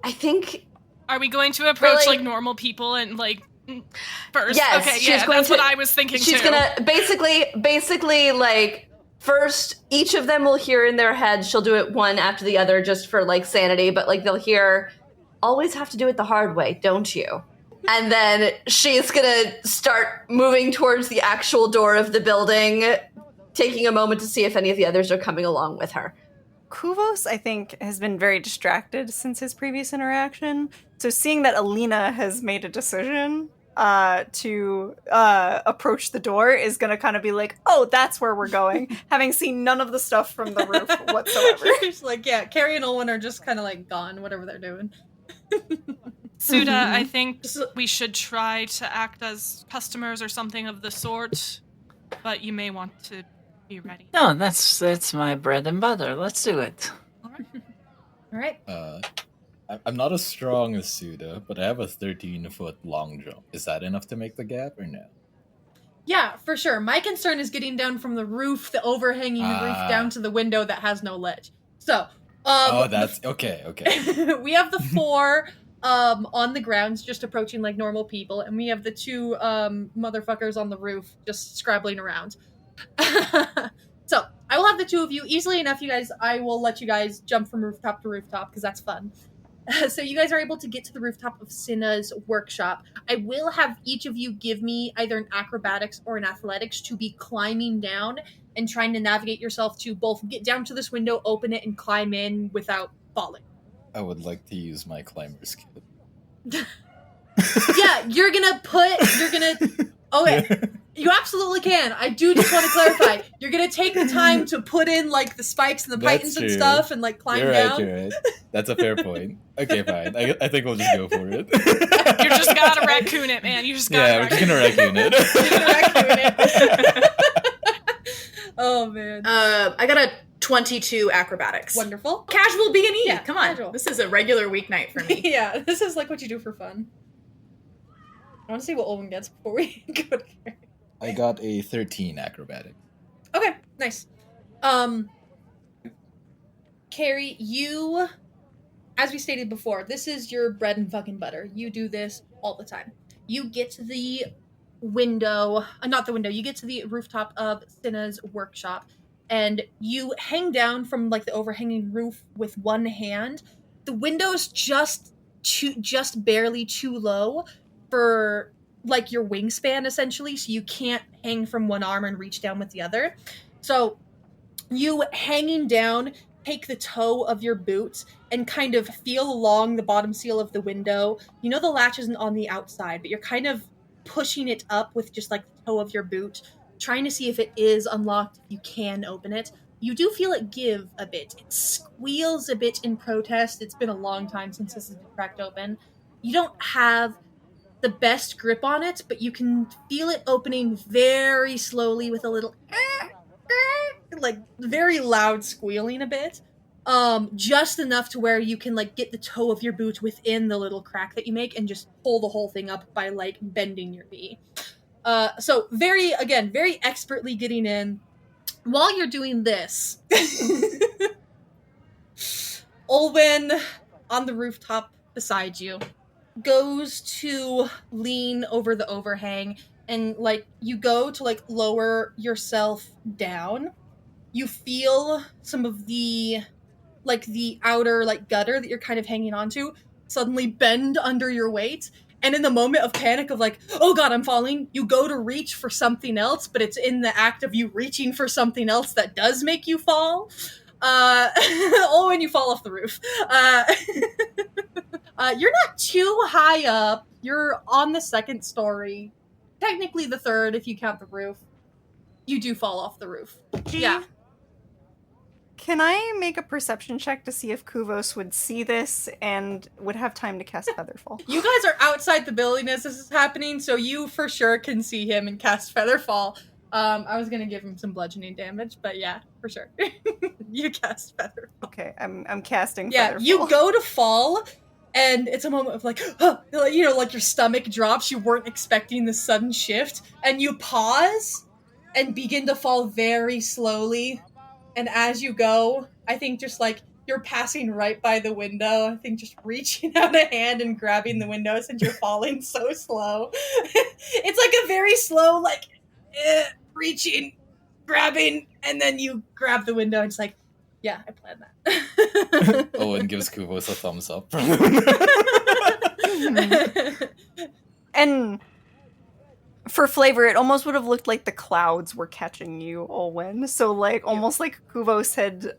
[SPEAKER 3] I think.
[SPEAKER 4] Are we going to approach like normal people and like first?
[SPEAKER 3] Yes,
[SPEAKER 4] okay, that's what I was thinking.
[SPEAKER 3] She's gonna basically like first each of them will hear in their heads. She'll do it one after the other just for like sanity, but like they'll hear. Always have to do it the hard way, don't you? And then she's gonna start moving towards the actual door of the building, taking a moment to see if any of the others are coming along with her.
[SPEAKER 2] Khuvos, I think, has been very distracted since his previous interaction. So seeing that Alina has made a decision to approach the door is going to kind of be like, oh, that's where we're going, having seen none of the stuff from the roof whatsoever.
[SPEAKER 1] She's like, yeah, Carrie and Olwen are just kind of like gone, whatever they're doing.
[SPEAKER 4] Suda, I think we should try to act as customers or something of the sort, but you may want to be ready.
[SPEAKER 7] No, that's my bread and butter. Let's do it.
[SPEAKER 1] All right.
[SPEAKER 5] I'm not as strong as Suda, but I have a 13-foot long jump. Is that enough to make the gap or no?
[SPEAKER 1] Yeah, for sure. My concern is getting down from the roof, the overhanging roof, down to the window that has no ledge. So,
[SPEAKER 5] that's okay.
[SPEAKER 1] We have the 4 on the grounds, just approaching like normal people, and we have the 2 motherfuckers on the roof, just scrabbling around. So, I will have the 2 of you easily enough. I will let you guys jump from rooftop to rooftop because that's fun. So you guys are able to get to the rooftop of Cinna's workshop. I will have each of you give me either an acrobatics or an athletics to be climbing down and trying to navigate yourself to both get down to this window, open it, and climb in without falling.
[SPEAKER 5] I would like to use my climber's kit.
[SPEAKER 1] Yeah, you're gonna. Okay, you absolutely can. I do just want to clarify. You're gonna take the time to put in like the spikes and the pythons and stuff and like climb down.
[SPEAKER 5] You're right. That's a fair point. Okay, fine. I think we'll just go for it.
[SPEAKER 4] You just gotta raccoon it, man. You just gotta
[SPEAKER 5] we're just gonna raccoon it.
[SPEAKER 1] Oh, man.
[SPEAKER 6] I got a 22 acrobatics.
[SPEAKER 1] Wonderful.
[SPEAKER 6] Casual B&E.
[SPEAKER 1] Yeah,
[SPEAKER 6] come on.
[SPEAKER 1] casual.
[SPEAKER 6] This is a regular weeknight for me.
[SPEAKER 1] Yeah, this is like what you do for fun. I want to see what Olwen gets before we go to Carrie.
[SPEAKER 5] I got a 13 acrobatic.
[SPEAKER 1] Okay, nice. Carrie, you, as we stated before, this is your bread and fucking butter. You do this all the time. You get to the window, you get to the rooftop of Cinna's workshop, and you hang down from like the overhanging roof with one hand. The window's just barely too low for like your wingspan, essentially, so you can't hang from one arm and reach down with the other. So you hanging down, take the toe of your boot and kind of feel along the bottom seal of the window. You know the latch isn't on the outside, but you're kind of pushing it up with just like the toe of your boot, trying to see if it is unlocked, if you can open it. You do feel it give a bit. It squeals a bit in protest. It's been a long time since this has been cracked open. You don't have the best grip on it, but you can feel it opening very slowly with a little like very loud squealing a bit. just enough to where you can like get the toe of your boot within the little crack that you make and just pull the whole thing up by like bending your knee. So very expertly getting in. While you're doing this, Olwen on the rooftop beside you goes to lean over the overhang, and like you go to like lower yourself down. You feel some of the outer like gutter that you're kind of hanging onto suddenly bend under your weight. And in the moment of panic of like, oh god, I'm falling, you go to reach for something else, but it's in the act of you reaching for something else that does make you fall. When you fall off the roof. You're not too high up. You're on the second story. Technically the third if you count the roof. You do fall off the roof. Yeah.
[SPEAKER 2] Can I make a perception check to see if Khuvos would see this and would have time to cast Featherfall?
[SPEAKER 1] You guys are outside the building as this is happening, so you for sure can see him and cast Featherfall. I was gonna give him some bludgeoning damage, but yeah, for sure. You cast Featherfall.
[SPEAKER 2] Okay, I'm casting Featherfall.
[SPEAKER 1] Yeah, you go to fall, and it's a moment of like, like your stomach drops, you weren't expecting this sudden shift, and you pause and begin to fall very slowly. And as you go, I think just like you're passing right by the window, I think just reaching out a hand and grabbing the window since you're falling so slow. It's like a very slow, like, reaching, grabbing, and then you grab the window and it's like, yeah, I planned that.
[SPEAKER 5] Owen gives Khuvos a thumbs up.
[SPEAKER 2] And for flavor, it almost would have looked like the clouds were catching you, Olwen. So, like, almost like Khuvos had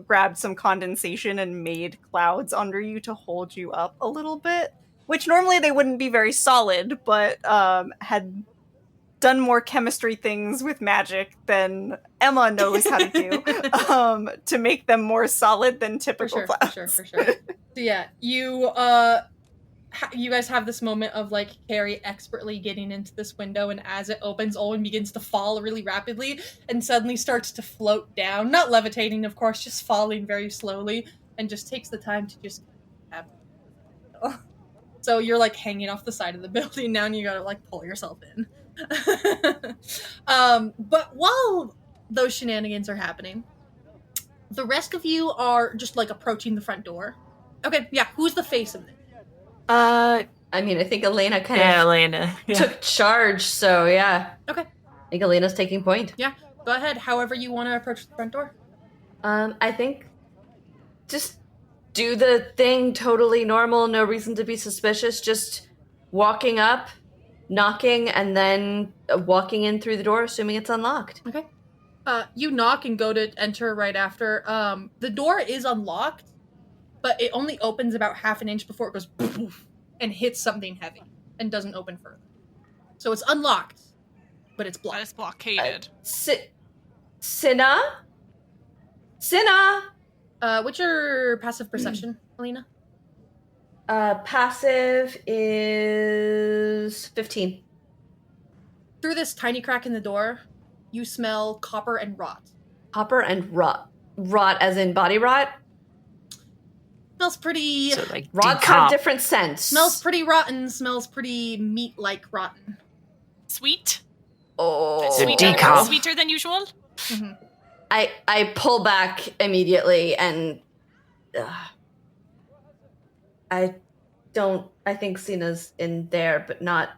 [SPEAKER 2] grabbed some condensation and made clouds under you to hold you up a little bit. Which normally they wouldn't be very solid, but had done more chemistry things with magic than Emma knows how to do to make them more solid than typical clouds.
[SPEAKER 1] For sure. So yeah, you guys have this moment of like Carrie expertly getting into this window, and as it opens, Olwen begins to fall really rapidly and suddenly starts to float down. Not levitating, of course, just falling very slowly, and just takes the time to just so you're like hanging off the side of the building now, and you gotta like pull yourself in. But while those shenanigans are happening, the rest of you are just like approaching the front door. Okay, yeah, who's the face of it?
[SPEAKER 3] I mean, I think Elena took charge, so yeah.
[SPEAKER 1] Okay.
[SPEAKER 3] I think Elena's taking point.
[SPEAKER 1] Yeah, go ahead, however you want to approach the front door.
[SPEAKER 3] I think just do the thing totally normal, no reason to be suspicious, just walking up, knocking, and then walking in through the door, assuming it's unlocked.
[SPEAKER 1] Okay. You knock and go to enter right after. The door is unlocked, but it only opens about half an inch before it goes and hits something heavy and doesn't open further. So it's unlocked, but it's blocked.
[SPEAKER 4] It's blockaded.
[SPEAKER 3] Cinna? Cinna!
[SPEAKER 1] What's your passive perception, Alina?
[SPEAKER 3] Passive is 15.
[SPEAKER 1] Through this tiny crack in the door, you smell copper and rot.
[SPEAKER 3] Copper and rot. Rot as in body rot?
[SPEAKER 1] Smells pretty...
[SPEAKER 7] So, like,
[SPEAKER 3] Rots have different scents.
[SPEAKER 1] Smells pretty rotten, smells pretty meat-like rotten.
[SPEAKER 4] Sweet?
[SPEAKER 3] Oh.
[SPEAKER 4] Sweeter than usual?
[SPEAKER 1] Mm-hmm.
[SPEAKER 3] I pull back immediately and... I think Cinna's in there, but not...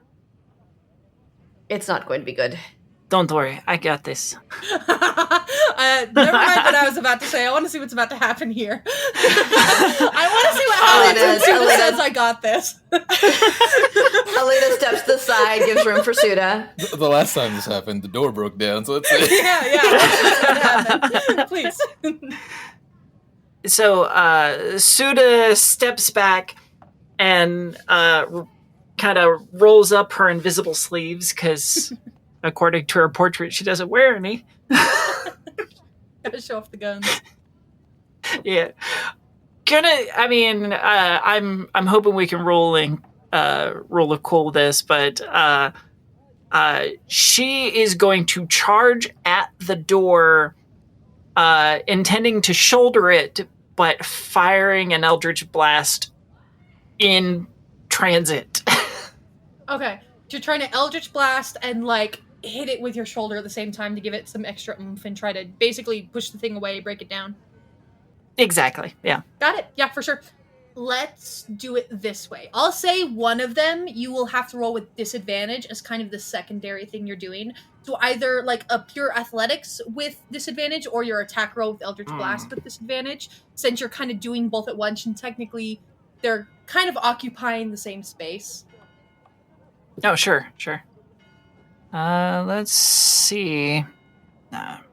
[SPEAKER 3] It's not going to be good.
[SPEAKER 7] Don't worry, I got this.
[SPEAKER 1] Never mind what I was about to say. I want to see what's about to happen here. I want to see what happens when Suda says I got this.
[SPEAKER 3] Elena steps to the side, gives room for Suda.
[SPEAKER 5] The last time this happened, the door broke down, so let's see.
[SPEAKER 1] Yeah. Please.
[SPEAKER 7] So, Suda steps back and kind of rolls up her invisible sleeves, because according to her portrait, she doesn't wear any.
[SPEAKER 1] Gotta show off the guns.
[SPEAKER 7] Yeah. I'm hoping we can roll a cool this, but she is going to charge at the door, intending to shoulder it, but firing an Eldritch Blast in transit.
[SPEAKER 1] Okay. So you're trying to Eldritch Blast and, like, hit it with your shoulder at the same time to give it some extra oomph and try to basically push the thing away, break it down.
[SPEAKER 7] Exactly, yeah.
[SPEAKER 1] Got it. Yeah, for sure. Let's do it this way. I'll say one of them you will have to roll with disadvantage as kind of the secondary thing you're doing. So either like a pure athletics with disadvantage or your attack roll with Eldritch Blast with disadvantage, since you're kind of doing both at once and technically they're kind of occupying the same space.
[SPEAKER 7] Oh, sure. Let's see.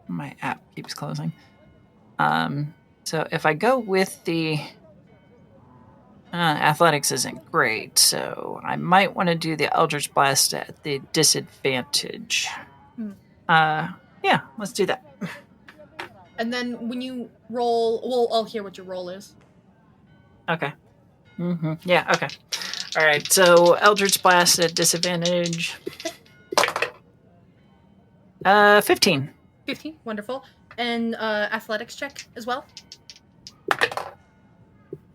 [SPEAKER 7] My app keeps closing. So if I go with the athletics isn't great, so I might want to do the Eldritch Blast at the disadvantage. Yeah, let's do that.
[SPEAKER 1] And then when you roll, well, I'll hear what your roll is.
[SPEAKER 7] Okay. Yeah, okay. All right, so Eldritch Blast at disadvantage. 15.
[SPEAKER 1] 15, wonderful. And athletics check as well.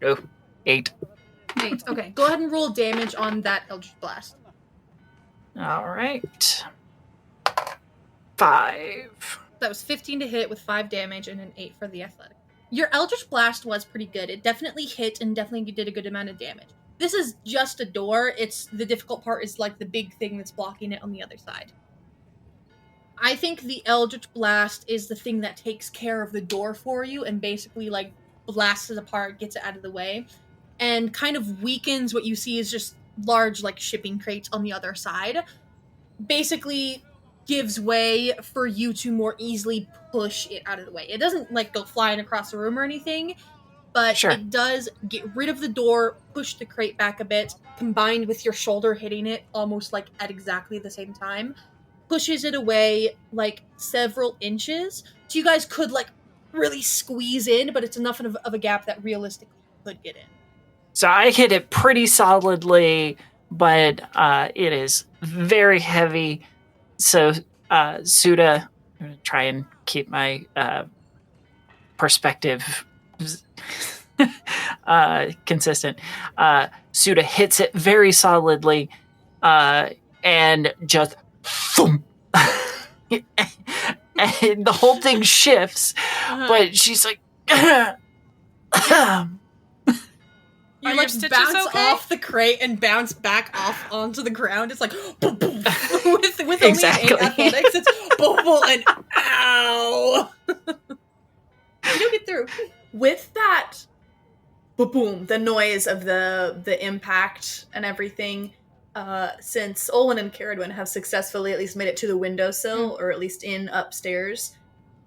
[SPEAKER 7] Oh, 8.
[SPEAKER 1] 8. Okay, go ahead and roll damage on that Eldritch Blast.
[SPEAKER 7] All right. 5.
[SPEAKER 1] That was 15 to hit with 5 damage and an 8 for the athletic. Your Eldritch Blast was pretty good. It definitely hit and definitely did a good amount of damage. This is just a door. The difficult part is like the big thing that's blocking it on the other side. I think the Eldritch Blast is the thing that takes care of the door for you and basically like blasts it apart, gets it out of the way, and kind of weakens what you see is just large like shipping crates on the other side. Basically gives way for you to more easily push it out of the way. It doesn't like go flying across the room or anything, but
[SPEAKER 7] Sure.
[SPEAKER 1] It does get rid of the door, push the crate back a bit, combined with your shoulder hitting it almost like at exactly the same time, pushes it away like several inches. So you guys could like really squeeze in, but it's enough of a gap that realistically you could get in.
[SPEAKER 7] So I hit it pretty solidly, but it is very heavy. So Suda, I'm going to try and keep my perspective consistent. Suda hits it very solidly and just thump. And the whole thing shifts, but she's like,
[SPEAKER 1] You
[SPEAKER 4] Are
[SPEAKER 1] like
[SPEAKER 4] your stitches
[SPEAKER 1] bounce
[SPEAKER 4] okay?
[SPEAKER 1] off the crate and bounce back off onto the ground. It's like boom, boom. with only
[SPEAKER 7] Exactly.
[SPEAKER 1] 8 athletics, it's boom, boom, and ow. You don't get through.
[SPEAKER 6] With that boom, the noise of the impact and everything, since Olwen and Caradwin have successfully at least made it to the windowsill, or at least in upstairs,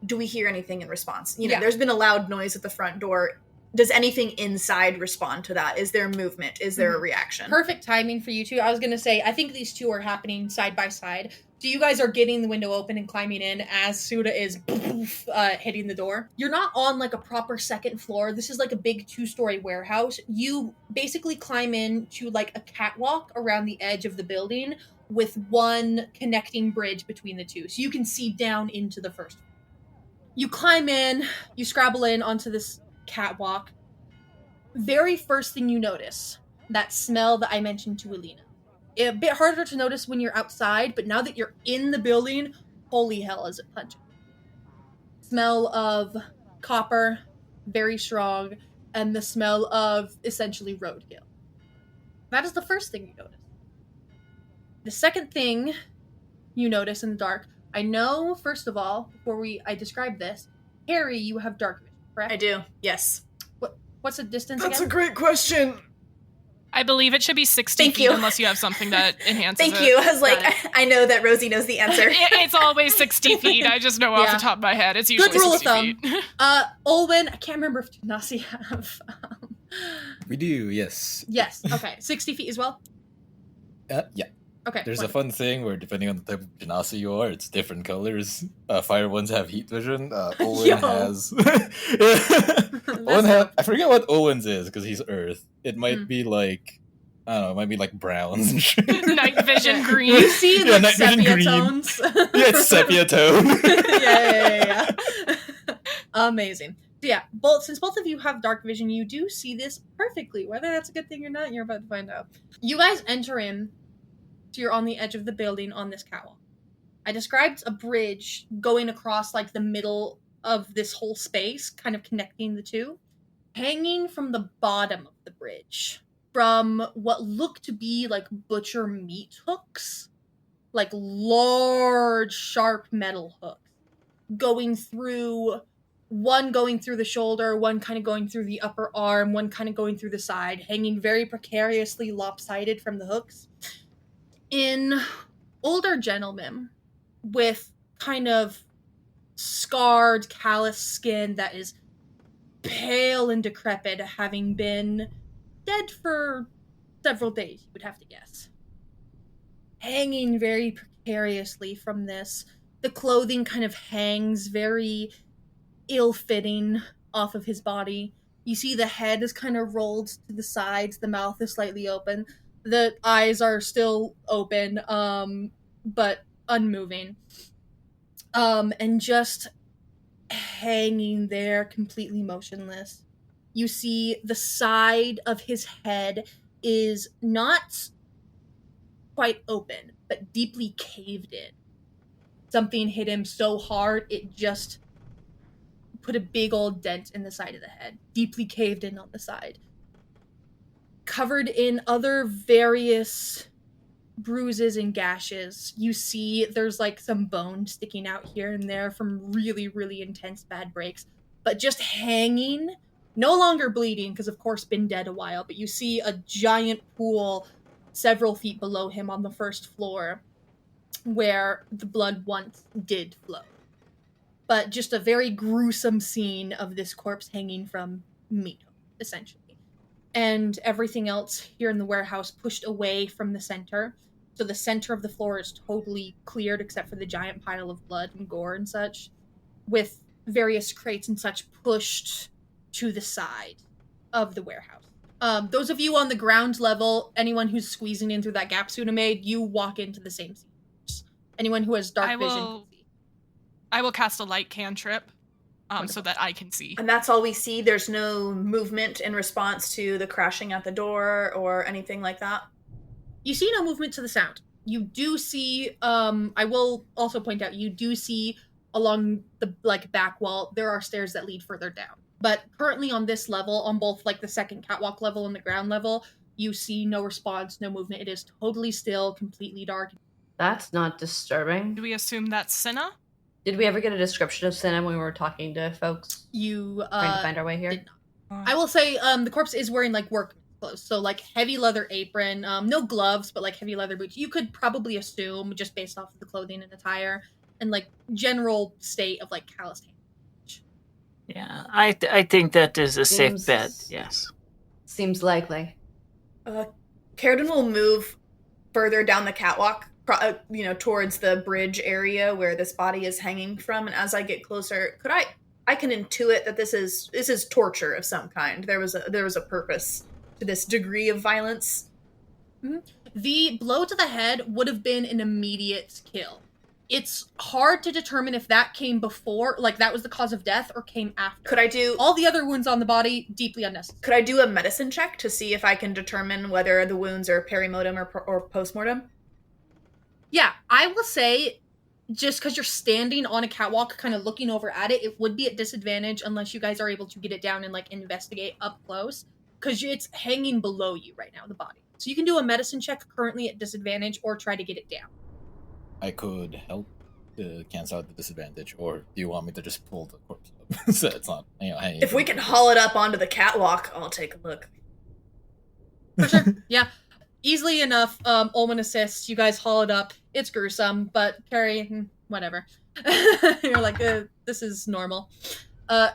[SPEAKER 6] do we hear anything in response? You know,
[SPEAKER 1] Yeah.
[SPEAKER 6] There's been a loud noise at the front door. Does anything inside respond to that? Is there movement? Is there a reaction?
[SPEAKER 1] Perfect timing for you two. I was going to say, I think these two are happening side by side. So you guys are getting the window open and climbing in as Suda is hitting the door. You're not on like a proper second floor. This is like a big 2-story warehouse. You basically climb in to like a catwalk around the edge of the building with one connecting bridge between the two. So you can see down into the first floor. You climb in, you scrabble in onto this catwalk. Very first thing you notice, that smell that I mentioned to Alina. A bit harder to notice when you're outside, but now that you're in the building, holy hell is it pungent. Smell of copper, very strong, and the smell of essentially roadkill. That is the first thing you notice. The second thing you notice in the dark, I know, first of all, before I describe this, Harry, you have dark vision, correct?
[SPEAKER 6] I do, yes.
[SPEAKER 1] What's the distance
[SPEAKER 8] That's
[SPEAKER 1] again?
[SPEAKER 8] a great question.
[SPEAKER 4] I believe it should be 60
[SPEAKER 6] Thank
[SPEAKER 4] feet
[SPEAKER 6] you.
[SPEAKER 4] unless you have something that enhances
[SPEAKER 6] Thank
[SPEAKER 4] it.
[SPEAKER 6] you. I was like,
[SPEAKER 1] Got
[SPEAKER 6] I know that Rosie knows the answer.
[SPEAKER 4] It's always 60 feet. I just know off
[SPEAKER 1] Yeah.
[SPEAKER 4] the top of my head. It's usually
[SPEAKER 1] Good rule of
[SPEAKER 4] 60
[SPEAKER 1] thumb.
[SPEAKER 4] feet.
[SPEAKER 1] Olwen, I can't remember if Tunasi have.
[SPEAKER 5] We do, yes.
[SPEAKER 1] Yes, okay. 60 feet as well?
[SPEAKER 5] Yeah.
[SPEAKER 1] Okay.
[SPEAKER 5] There's a
[SPEAKER 1] wonderful.
[SPEAKER 5] fun thing where depending on the type of genasi you are, it's different colors. Fire ones have heat vision. Owen
[SPEAKER 1] Yo.
[SPEAKER 5] has.
[SPEAKER 1] That's
[SPEAKER 5] I forget what Owen's is because he's Earth. It might be like, I don't know, it might be like browns and shit.
[SPEAKER 4] Night vision green.
[SPEAKER 1] You see
[SPEAKER 5] Yeah,
[SPEAKER 1] like
[SPEAKER 5] night vision
[SPEAKER 1] sepia
[SPEAKER 5] green.
[SPEAKER 1] tones.
[SPEAKER 5] Yeah, it's sepia tone.
[SPEAKER 1] yeah. Amazing. yeah, since both of you have dark vision, you do see this perfectly. Whether that's a good thing or not, you're about to find out. You guys enter in, so you're on the edge of the building on this catwalk. I described a bridge going across like the middle of this whole space, kind of connecting the two. Hanging from the bottom of the bridge, from what look to be like butcher meat hooks, like large, sharp metal hooks, one going through the shoulder, one kind of going through the upper arm, one kind of going through the side, hanging very precariously lopsided from the hooks. In older gentlemen with kind of scarred, callous skin that is pale and decrepit, having been dead for several days, you would have to guess. Hanging very precariously from this, the clothing kind of hangs very ill-fitting off of his body. You see the head is kind of rolled to the sides, the mouth is slightly open, the eyes are still open, but unmoving. And just hanging there completely motionless. You see the side of his head is not quite open, but deeply caved in. Something hit him so hard it just put a big old dent in the side of the head, deeply caved in on the side. Covered in other various bruises and gashes. You see there's like some bone sticking out here and there from really, really intense bad breaks, but just hanging, no longer bleeding because of course been dead a while, but you see a giant pool several feet below him on the first floor where the blood once did flow. But just a very gruesome scene of this corpse hanging from meat, essentially. And everything else here in the warehouse pushed away from the center. So the center of the floor is totally cleared except for the giant pile of blood and gore and such, with various crates and such pushed to the side of the warehouse. Those of you on the ground level, anyone who's squeezing in through that gap Suna made, you walk into the same scene. Anyone who has dark vision can see.
[SPEAKER 4] I will cast a light cantrip so that I can see.
[SPEAKER 6] And that's all we see? There's no movement in response to the crashing at the door or anything like that?
[SPEAKER 1] You see no movement to the sound. You do see, I will also point out, you do see along the back wall, there are stairs that lead further down. But currently on this level, on both the second catwalk level and the ground level, you see no response, no movement. It is totally still, completely dark.
[SPEAKER 3] That's not disturbing.
[SPEAKER 4] Do we assume that's Cinna?
[SPEAKER 3] Did we ever get a description of Cinna when we were talking to folks?
[SPEAKER 1] You
[SPEAKER 3] trying to find our way here?
[SPEAKER 1] Did not. I will say the corpse is wearing work clothes, so heavy leather apron, no gloves, but heavy leather boots. You could probably assume just based off of the clothing and attire and general state of calloused hand.
[SPEAKER 7] Yeah, I think that is a safe bet. Yes,
[SPEAKER 3] seems likely.
[SPEAKER 6] Caradon will move further down the catwalk, towards the bridge area where this body is hanging from. And as I get closer, I can intuit that this is torture of some kind. There was a purpose to this degree of violence.
[SPEAKER 1] Mm-hmm. The blow to the head would have been an immediate kill. It's hard to determine if that came before, that was the cause of death, or came after.
[SPEAKER 6] Could I do...
[SPEAKER 1] All the other wounds on the body, deeply unnecessary.
[SPEAKER 6] Could I do a medicine check to see if I can determine whether the wounds are perimortem or postmortem?
[SPEAKER 1] Yeah, I will say, just because you're standing on a catwalk kind of looking over at it, it would be at disadvantage unless you guys are able to get it down and investigate up close, because it's hanging below you right now, the body. So you can do a medicine check currently at disadvantage or try to get it down.
[SPEAKER 5] I could help to cancel out the disadvantage, or do you want me to just pull the corpse up so it's not hanging?
[SPEAKER 6] If we can haul it up onto the catwalk, I'll take a look.
[SPEAKER 1] For sure, yeah. Easily enough, Olman assists, you guys haul it up. It's gruesome, but Carrie, whatever. You're this is normal.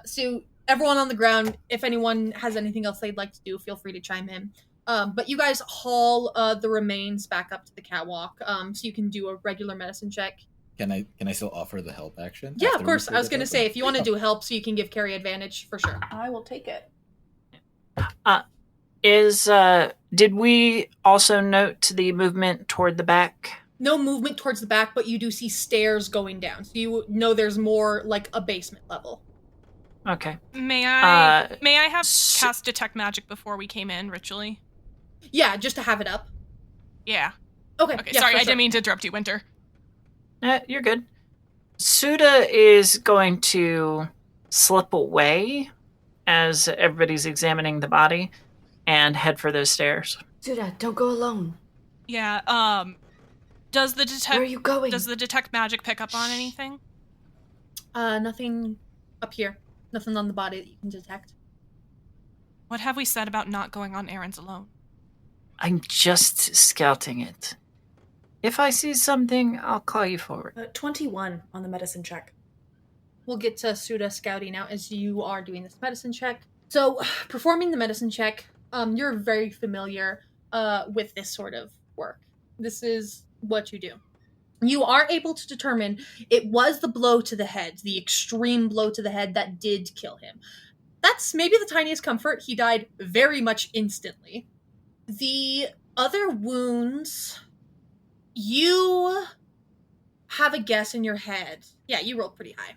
[SPEAKER 1] So everyone on the ground, if anyone has anything else they'd like to do, feel free to chime in. But you guys haul the remains back up to the catwalk, so you can do a regular medicine check.
[SPEAKER 5] Can I still offer the help action?
[SPEAKER 1] Yeah, of course. I was going to say, if you want to do help so you can give Carrie advantage, for sure.
[SPEAKER 6] I will take it.
[SPEAKER 7] Did we also note the movement toward the back?
[SPEAKER 1] No movement towards the back, but you do see stairs going down. So you know there's more a basement level.
[SPEAKER 7] Okay.
[SPEAKER 4] May I have
[SPEAKER 7] s-
[SPEAKER 4] cast detect magic before we came in ritually?
[SPEAKER 1] Yeah, just to have it up.
[SPEAKER 4] Yeah.
[SPEAKER 1] Okay.
[SPEAKER 4] Okay,
[SPEAKER 1] yeah,
[SPEAKER 4] sorry,
[SPEAKER 1] for
[SPEAKER 4] I
[SPEAKER 1] sure.
[SPEAKER 4] didn't mean to interrupt you, Winter.
[SPEAKER 7] You're good. Suda is going to slip away as everybody's examining the body and head for those stairs.
[SPEAKER 3] Suda, don't go alone.
[SPEAKER 4] Yeah, does the
[SPEAKER 3] Where are you going?
[SPEAKER 4] detect magic pick up on anything?
[SPEAKER 1] Nothing up here. Nothing on the body that you can detect.
[SPEAKER 4] What have we said about not going on errands alone?
[SPEAKER 7] I'm just scouting it. If I see something, I'll call you forward.
[SPEAKER 6] 21 on the medicine check.
[SPEAKER 1] We'll get to Suda scouting out as you are doing this medicine check. So, performing the medicine check, you're very familiar with this sort of work. This is what you do. You are able to determine it was the blow to the head, the extreme blow to the head that did kill him. That's maybe the tiniest comfort. He died very much instantly. The other wounds, you have a guess in your head. Yeah, you rolled pretty high.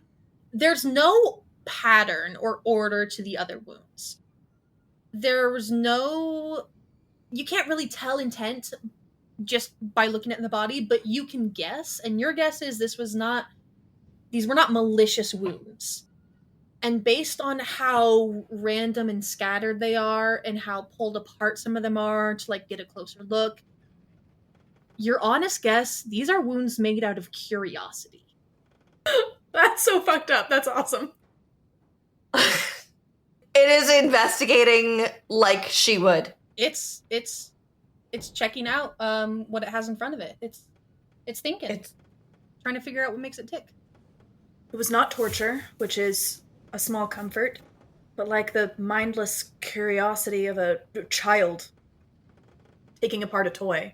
[SPEAKER 1] There's no pattern or order to the other wounds. There's no. You can't really tell intent just by looking at the body, but you can guess, and your guess is these were not malicious wounds. And based on how random and scattered they are and how pulled apart some of them are to like get a closer look, your honest guess, these are wounds made out of curiosity.
[SPEAKER 6] That's so fucked up. That's awesome.
[SPEAKER 3] It is investigating like she would.
[SPEAKER 1] It's checking out what it has in front of it. It's thinking. It's trying to figure out what makes it tick.
[SPEAKER 6] It was not torture, which is a small comfort, but like the mindless curiosity of a child taking apart a toy.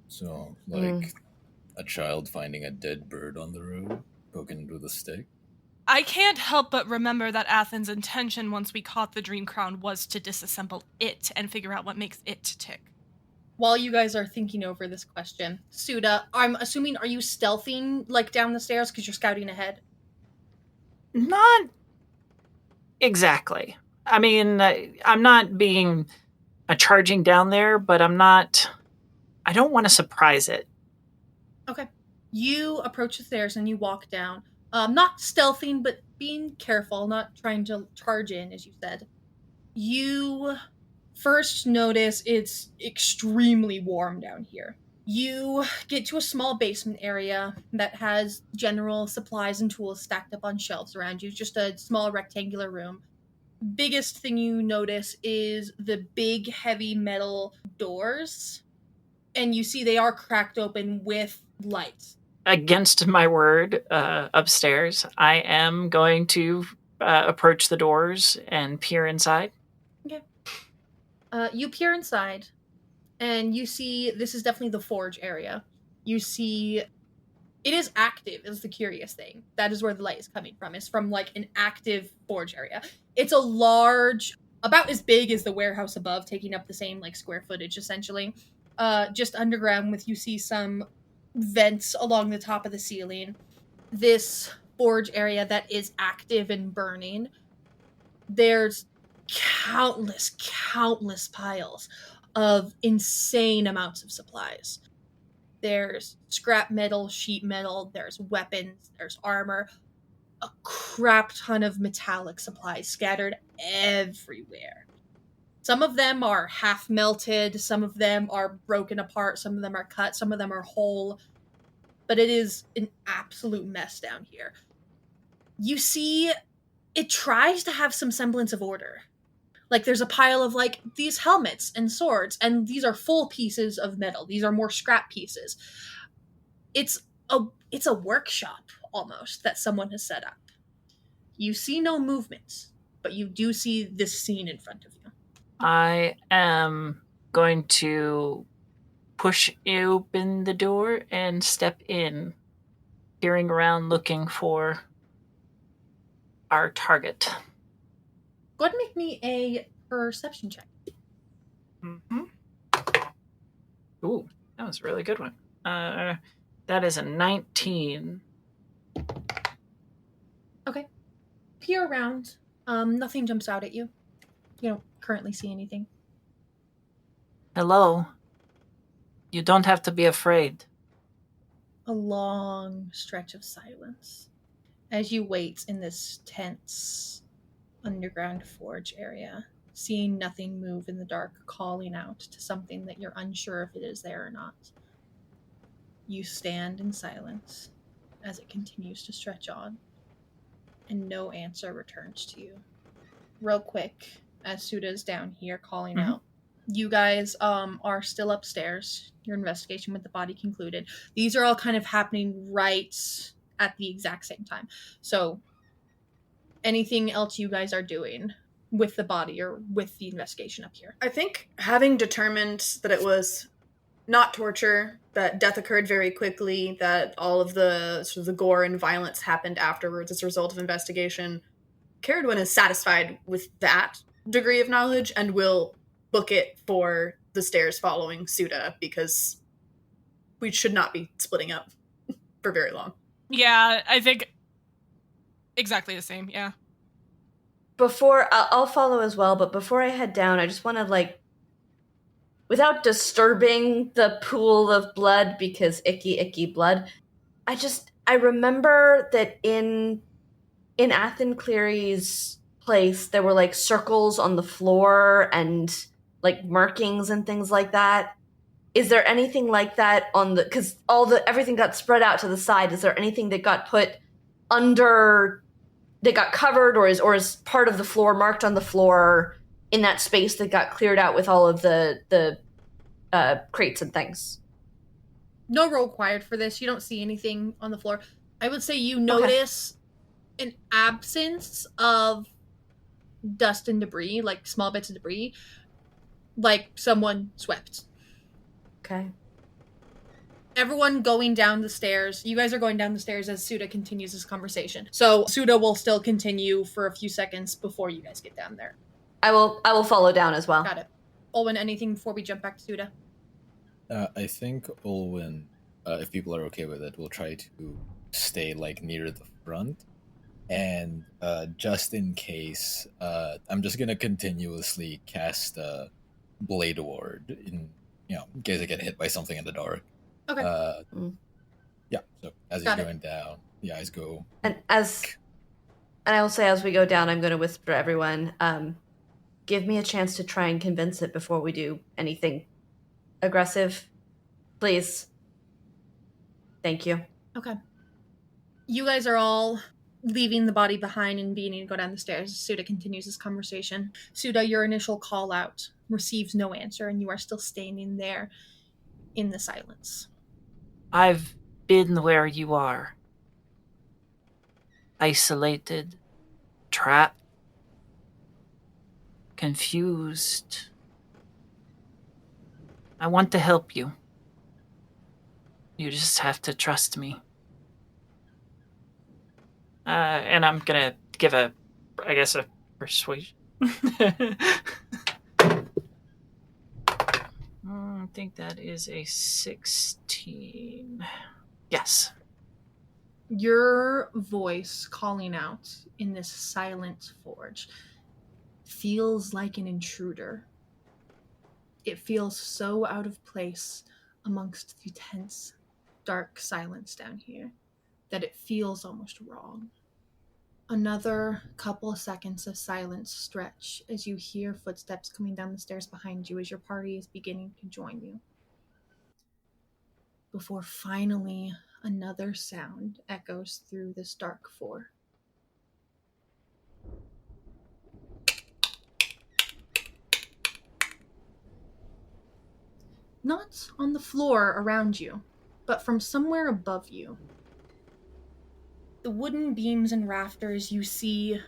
[SPEAKER 5] So, like a child finding a dead bird on the road, poking it with a stick?
[SPEAKER 4] I can't help but remember that Athens' intention once we caught the Dreamcrown was to disassemble it and figure out what makes it tick.
[SPEAKER 1] While you guys are thinking over this question, Suda, I'm assuming, are you stealthing like down the stairs because you're scouting ahead?
[SPEAKER 7] Not exactly. I mean, I'm not being charging down there, but I don't want to surprise it.
[SPEAKER 1] Okay. You approach the stairs and you walk down. Not stealthing, but being careful, not trying to charge in, as you said. You first notice it's extremely warm down here. You get to a small basement area that has general supplies and tools stacked up on shelves around you, just a small rectangular room. Biggest thing you notice is the big, heavy metal doors, and you see they are cracked open with lights.
[SPEAKER 7] Against my word, upstairs, I am going to approach the doors and peer inside.
[SPEAKER 1] Okay. You peer inside, and you see this is definitely the forge area. You see it is active, is the curious thing. That is where the light is coming from. It's from like an active forge area. It's a large, about as big as the warehouse above, taking up the same like square footage essentially. Just underground with you see some vents along the top of the ceiling. This forge area that is active and burning. There's countless piles of insane amounts of supplies. There's scrap metal, sheet metal, there's weapons, there's armor, a crap ton of metallic supplies scattered everywhere. Some of them are half melted, some of them are broken apart, some of them are cut, some of them are whole, but it is an absolute mess down here. You see, it tries to have some semblance of order. Like there's a pile of like these helmets and swords, and these are full pieces of metal. These are more scrap pieces. It's a workshop almost that someone has set up. You see no movement, but you do see this scene in front of you.
[SPEAKER 7] I am going to push open the door and step in, peering around looking for our target.
[SPEAKER 1] Go ahead and make me a perception check.
[SPEAKER 7] Mm-hmm. Ooh, that was a really good one. That is a 19.
[SPEAKER 1] Okay. Peer around. Nothing jumps out at you. You don't currently see anything.
[SPEAKER 7] Hello. You don't have to be afraid.
[SPEAKER 1] A long stretch of silence as you wait in this tense underground forge area, seeing nothing move in the dark, calling out to something that you're unsure if it is there or not. You stand in silence as it continues to stretch on, and no answer returns to you. Real quick, as Suda's down here calling out, you guys are still upstairs. Your investigation with the body concluded. These are all kind of happening right at the exact same time. So anything else you guys are doing with the body or with the investigation up here?
[SPEAKER 6] I think having determined that it was not torture, that death occurred very quickly, that all of the sort of the gore and violence happened afterwards as a result of investigation, Caradwin is satisfied with that degree of knowledge and will book it for the stairs following Suda, because we should not be splitting up for very long.
[SPEAKER 4] Yeah, I think exactly the same, yeah.
[SPEAKER 3] Before, I'll follow as well, but before I head down, I just want to, like, without disturbing the pool of blood, because icky blood, I remember that in Athen Cleary's place, there were, like, circles on the floor and, like, markings and things like that. Is there anything like that on the, because everything got spread out to the side, is there anything that got put under, that got covered, or is part of the floor marked on the floor in that space that got cleared out with all of the crates and things?
[SPEAKER 1] No roll required for this. You don't see anything on the floor. I would say you notice an absence of dust and debris, like small bits of debris, like someone swept.
[SPEAKER 3] Okay.
[SPEAKER 1] Everyone going down the stairs. You guys are going down the stairs as Suda continues this conversation. So Suda will still continue for a few seconds before you guys get down there.
[SPEAKER 3] I will follow down as well.
[SPEAKER 1] Got it. Olwen, anything before we jump back to Suda?
[SPEAKER 5] I think Olwen, if people are okay with it, will try to stay like near the front. And just in case, I'm just gonna continuously cast Blade Ward in case I get hit by something in the dark.
[SPEAKER 1] Okay.
[SPEAKER 5] Yeah. So as he's going down, the eyes go.
[SPEAKER 3] And I will say, as we go down, I'm going to whisper to everyone, give me a chance to try and convince it before we do anything aggressive, please. Thank you.
[SPEAKER 1] Okay. You guys are all leaving the body behind and beginning to go down the stairs. Suda continues this conversation. Suda, your initial call out receives no answer, and you are still standing there in the silence.
[SPEAKER 7] I've been where you are. Isolated, trapped, confused. I want to help you. You just have to trust me. And I'm gonna give a persuasion. I think that is a 16. Yes.
[SPEAKER 1] Your voice calling out in this silent forge feels like an intruder. It feels so out of place amongst the tense, dark silence down here that it feels almost wrong. Another couple of seconds of silence stretch as you hear footsteps coming down the stairs behind you as your party is beginning to join you. Before finally another sound echoes through this dark floor. Not on the floor around you, but from somewhere above you. The wooden beams and rafters, you see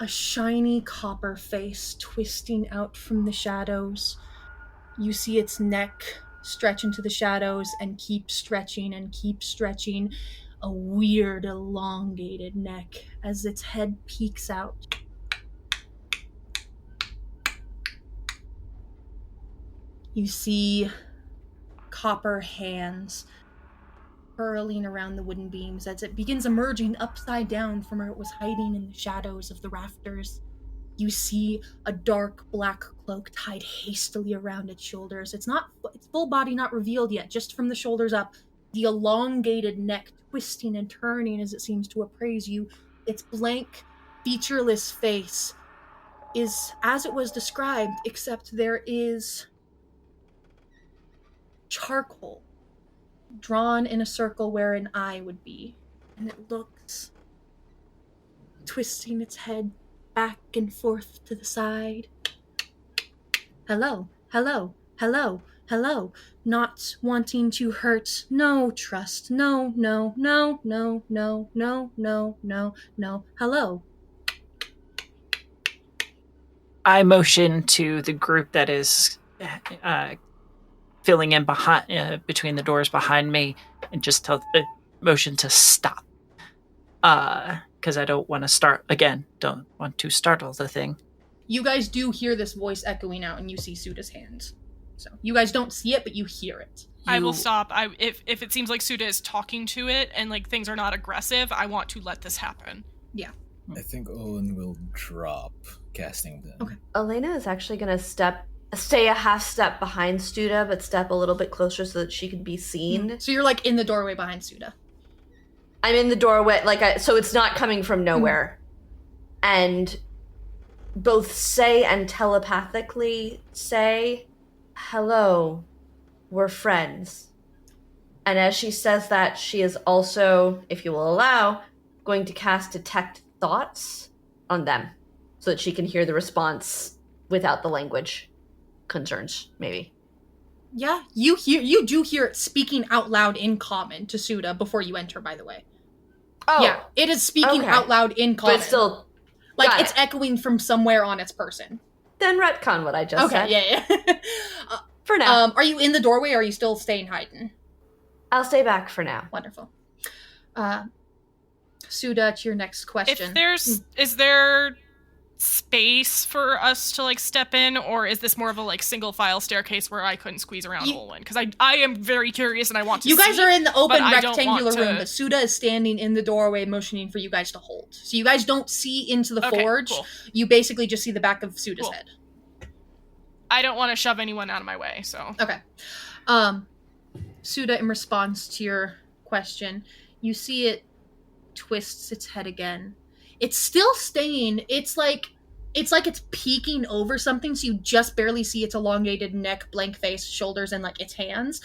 [SPEAKER 1] a shiny copper face twisting out from the shadows. You see its neck stretch into the shadows and keep stretching and keep stretching. A weird, elongated neck as its head peeks out. You see copper hands curling around the wooden beams as it begins emerging upside down from where it was hiding in the shadows of the rafters. You see a dark black cloak tied hastily around its shoulders. Its full body not revealed yet, just from the shoulders up. The elongated neck twisting and turning as it seems to appraise you. Its blank, featureless face is as it was described, except there is charcoal drawn in a circle where an eye would be. And it looks, twisting its head back and forth to the side. Hello, hello, hello, hello. Not wanting to hurt, no trust, no, no, no, no, no, no, no, no, no. Hello.
[SPEAKER 7] I motion to the group that is filling in behind between the doors behind me, and just tell motion to stop. Because I don't want to startle the thing.
[SPEAKER 1] You guys do hear this voice echoing out, and you see Suda's hands. So you guys don't see it, but you hear it.
[SPEAKER 4] I will stop. If it seems like Suda is talking to it and like things are not aggressive, I want to let this happen.
[SPEAKER 1] Yeah.
[SPEAKER 5] I think Owen will drop casting them.
[SPEAKER 1] Okay.
[SPEAKER 3] Elena is actually going to stay a half step behind Studa, but step a little bit closer so that she can be seen.
[SPEAKER 1] So you're like in the doorway behind Suda.
[SPEAKER 3] I'm in the doorway, so it's not coming from nowhere. And both say and telepathically say, hello, we're friends. And as she says that, she is also, if you will allow, going to cast Detect Thoughts on them so that she can hear the response without the language concerns, maybe.
[SPEAKER 1] Yeah, you do hear it speaking out loud in common to Suda before you enter, by the way.
[SPEAKER 3] Oh.
[SPEAKER 1] Yeah, it is speaking out loud in common.
[SPEAKER 3] But still,
[SPEAKER 1] like it's echoing from somewhere on its person.
[SPEAKER 3] Then retcon what I just said.
[SPEAKER 1] Okay, yeah.
[SPEAKER 3] For now.
[SPEAKER 1] Are you in the doorway or are you still staying hiding?
[SPEAKER 3] I'll stay back for now.
[SPEAKER 1] Wonderful. Suda, to your next question.
[SPEAKER 4] Is there space for us to like step in, or is this more of a like single file staircase where I couldn't squeeze around Olin? Because I am very curious and I want to.
[SPEAKER 1] You guys are in the open rectangular
[SPEAKER 4] room,
[SPEAKER 1] but Suda is standing in the doorway motioning for you guys to hold. So you guys don't see into the forge. Cool. You basically just see the back of Suda's head.
[SPEAKER 4] I don't want to shove anyone out of my way, so.
[SPEAKER 1] Okay. Suda, in response to your question, you see it twists its head again. It's still staying. It's like it's peeking over something, so you just barely see its elongated neck, blank face, shoulders, and like its hands.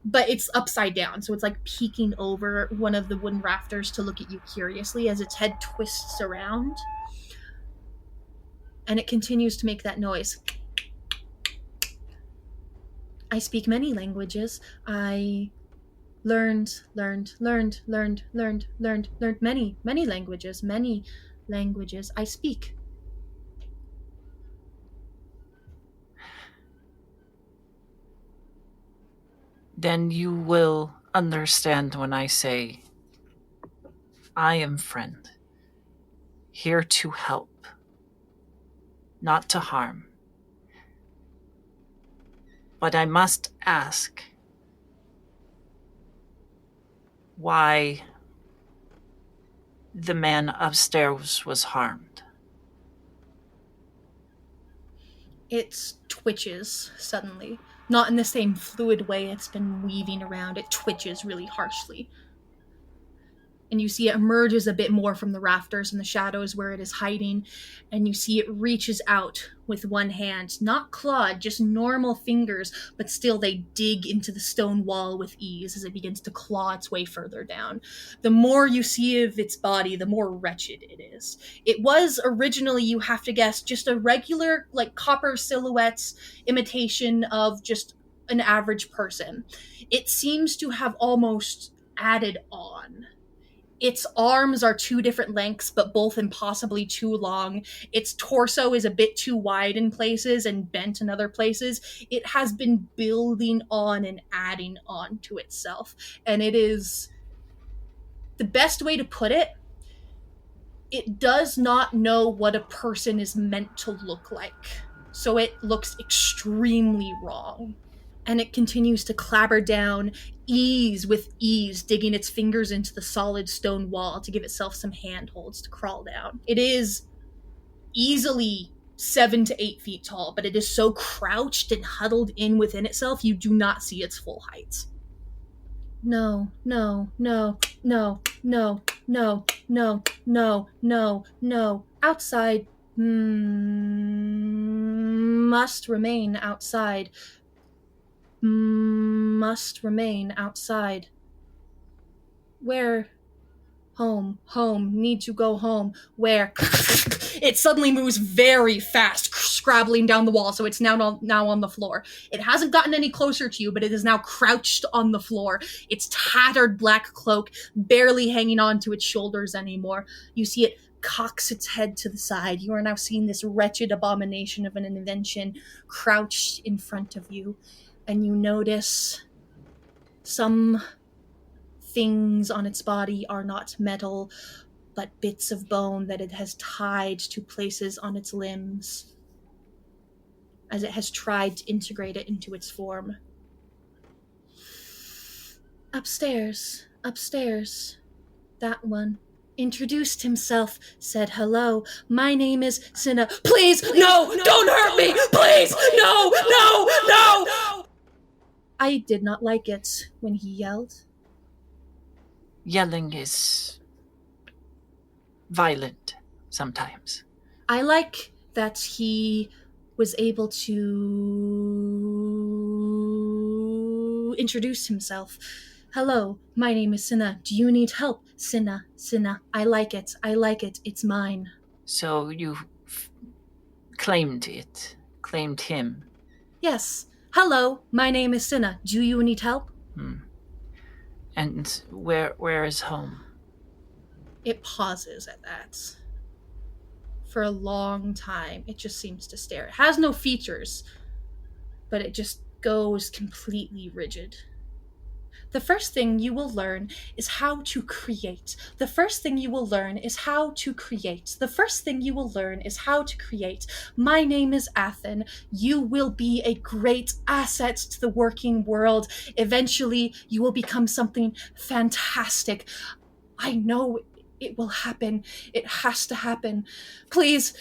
[SPEAKER 1] But it's upside down, so it's like peeking over one of the wooden rafters to look at you curiously as its head twists around. And it continues to make that noise. I speak many languages. I learned many languages. I speak.
[SPEAKER 7] Then you will understand when I say, I am friend, here to help, not to harm. But I must ask, why the man upstairs was harmed.
[SPEAKER 1] It twitches suddenly. Not in the same fluid way it's been weaving around. It twitches really harshly. And you see it emerges a bit more from the rafters and the shadows where it is hiding. And you see it reaches out with one hand. Not clawed, just normal fingers. But still they dig into the stone wall with ease as it begins to claw its way further down. The more you see of its body, the more wretched it is. It was originally, you have to guess, just a regular, like, copper silhouettes imitation of just an average person. It seems to have almost added on. Its arms are two different lengths, but both impossibly too long. Its torso is a bit too wide in places and bent in other places. It has been building on and adding on to itself. And it is, the best way to put it, it does not know what a person is meant to look like. So it looks extremely wrong. and it continues to clabber down, with ease, digging its fingers into the solid stone wall to give itself some handholds to crawl down. It is easily 7 to 8 feet tall, but it is so crouched and huddled in within itself, you do not see its full height. No, no, no, no, no, no, no, no, no, no. Outside. Must remain outside. Must remain outside. Where? Home, need to go home. Where? It suddenly moves very fast, scrabbling down the wall, so it's now on the floor. It hasn't gotten any closer to you, but it is now crouched on the floor, its tattered black cloak barely hanging on to its shoulders anymore. You see it cocks its head to the side. You are now seeing this wretched abomination of an invention crouched in front of you, and you notice some things on its body are not metal, but bits of bone that it has tied to places on its limbs as it has tried to integrate it into its form. Upstairs. That one. Introduced himself, said hello. My name is Cinna. Please, no, don't hurt me! Please, no! I did not like it when he yelled.
[SPEAKER 7] Yelling is violent sometimes.
[SPEAKER 1] I like that he was able to introduce himself. Hello, my name is Cinna. Do you need help? Cinna. I like it. It's mine.
[SPEAKER 7] So you claimed him.
[SPEAKER 1] Yes. Hello, my name is Cinna. Do you need help?
[SPEAKER 7] And where is home?
[SPEAKER 1] It pauses at that. For a long time, it just seems to stare. It has no features, but it just goes completely rigid. The first thing you will learn is how to create. My name is Athen. You will be a great asset to the working world. Eventually, you will become something fantastic. I know it will happen. It has to happen. Please,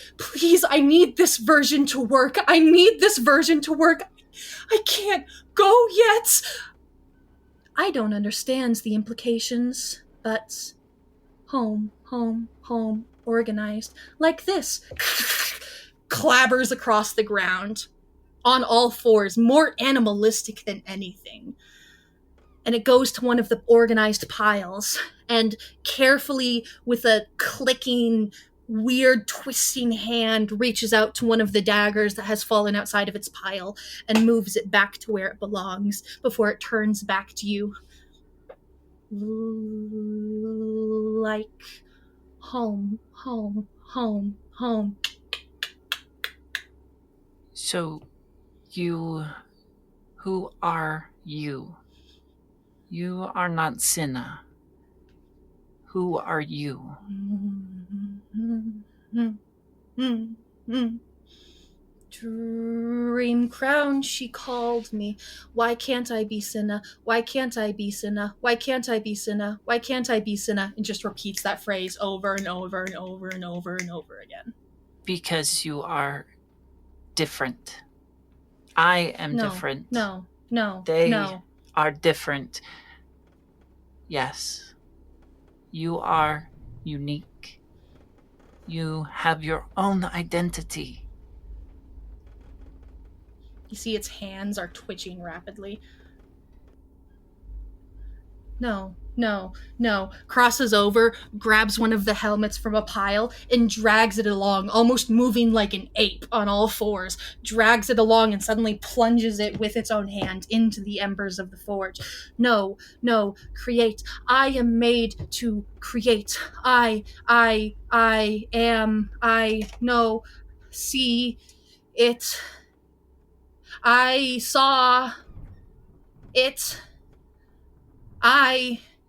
[SPEAKER 1] I need this version to work. I can't go yet. I don't understand the implications, but home, organized, like this. Clabbers across the ground, on all fours, more animalistic than anything. And it goes to one of the organized piles, and carefully, with a clicking, weird, twisting hand, reaches out to one of the daggers that has fallen outside of its pile and moves it back to where it belongs before it turns back to you. Like home.
[SPEAKER 7] So who are you? You are not Cinna. Who are you?
[SPEAKER 1] Dreamcrown, she called me. Why can't I be Cinna? And just repeats that phrase over and over and over and over and over again.
[SPEAKER 7] Because you are different. I am different.
[SPEAKER 1] No.
[SPEAKER 7] They are different. Yes. You are unique. You have your own identity.
[SPEAKER 1] You see its hands are twitching rapidly. No. Crosses over, grabs one of the helmets from a pile, and drags it along, almost moving like an ape on all fours. Drags it along and suddenly plunges it with its own hand into the embers of the forge. No, create. I am made to create. I know. See it. I saw it.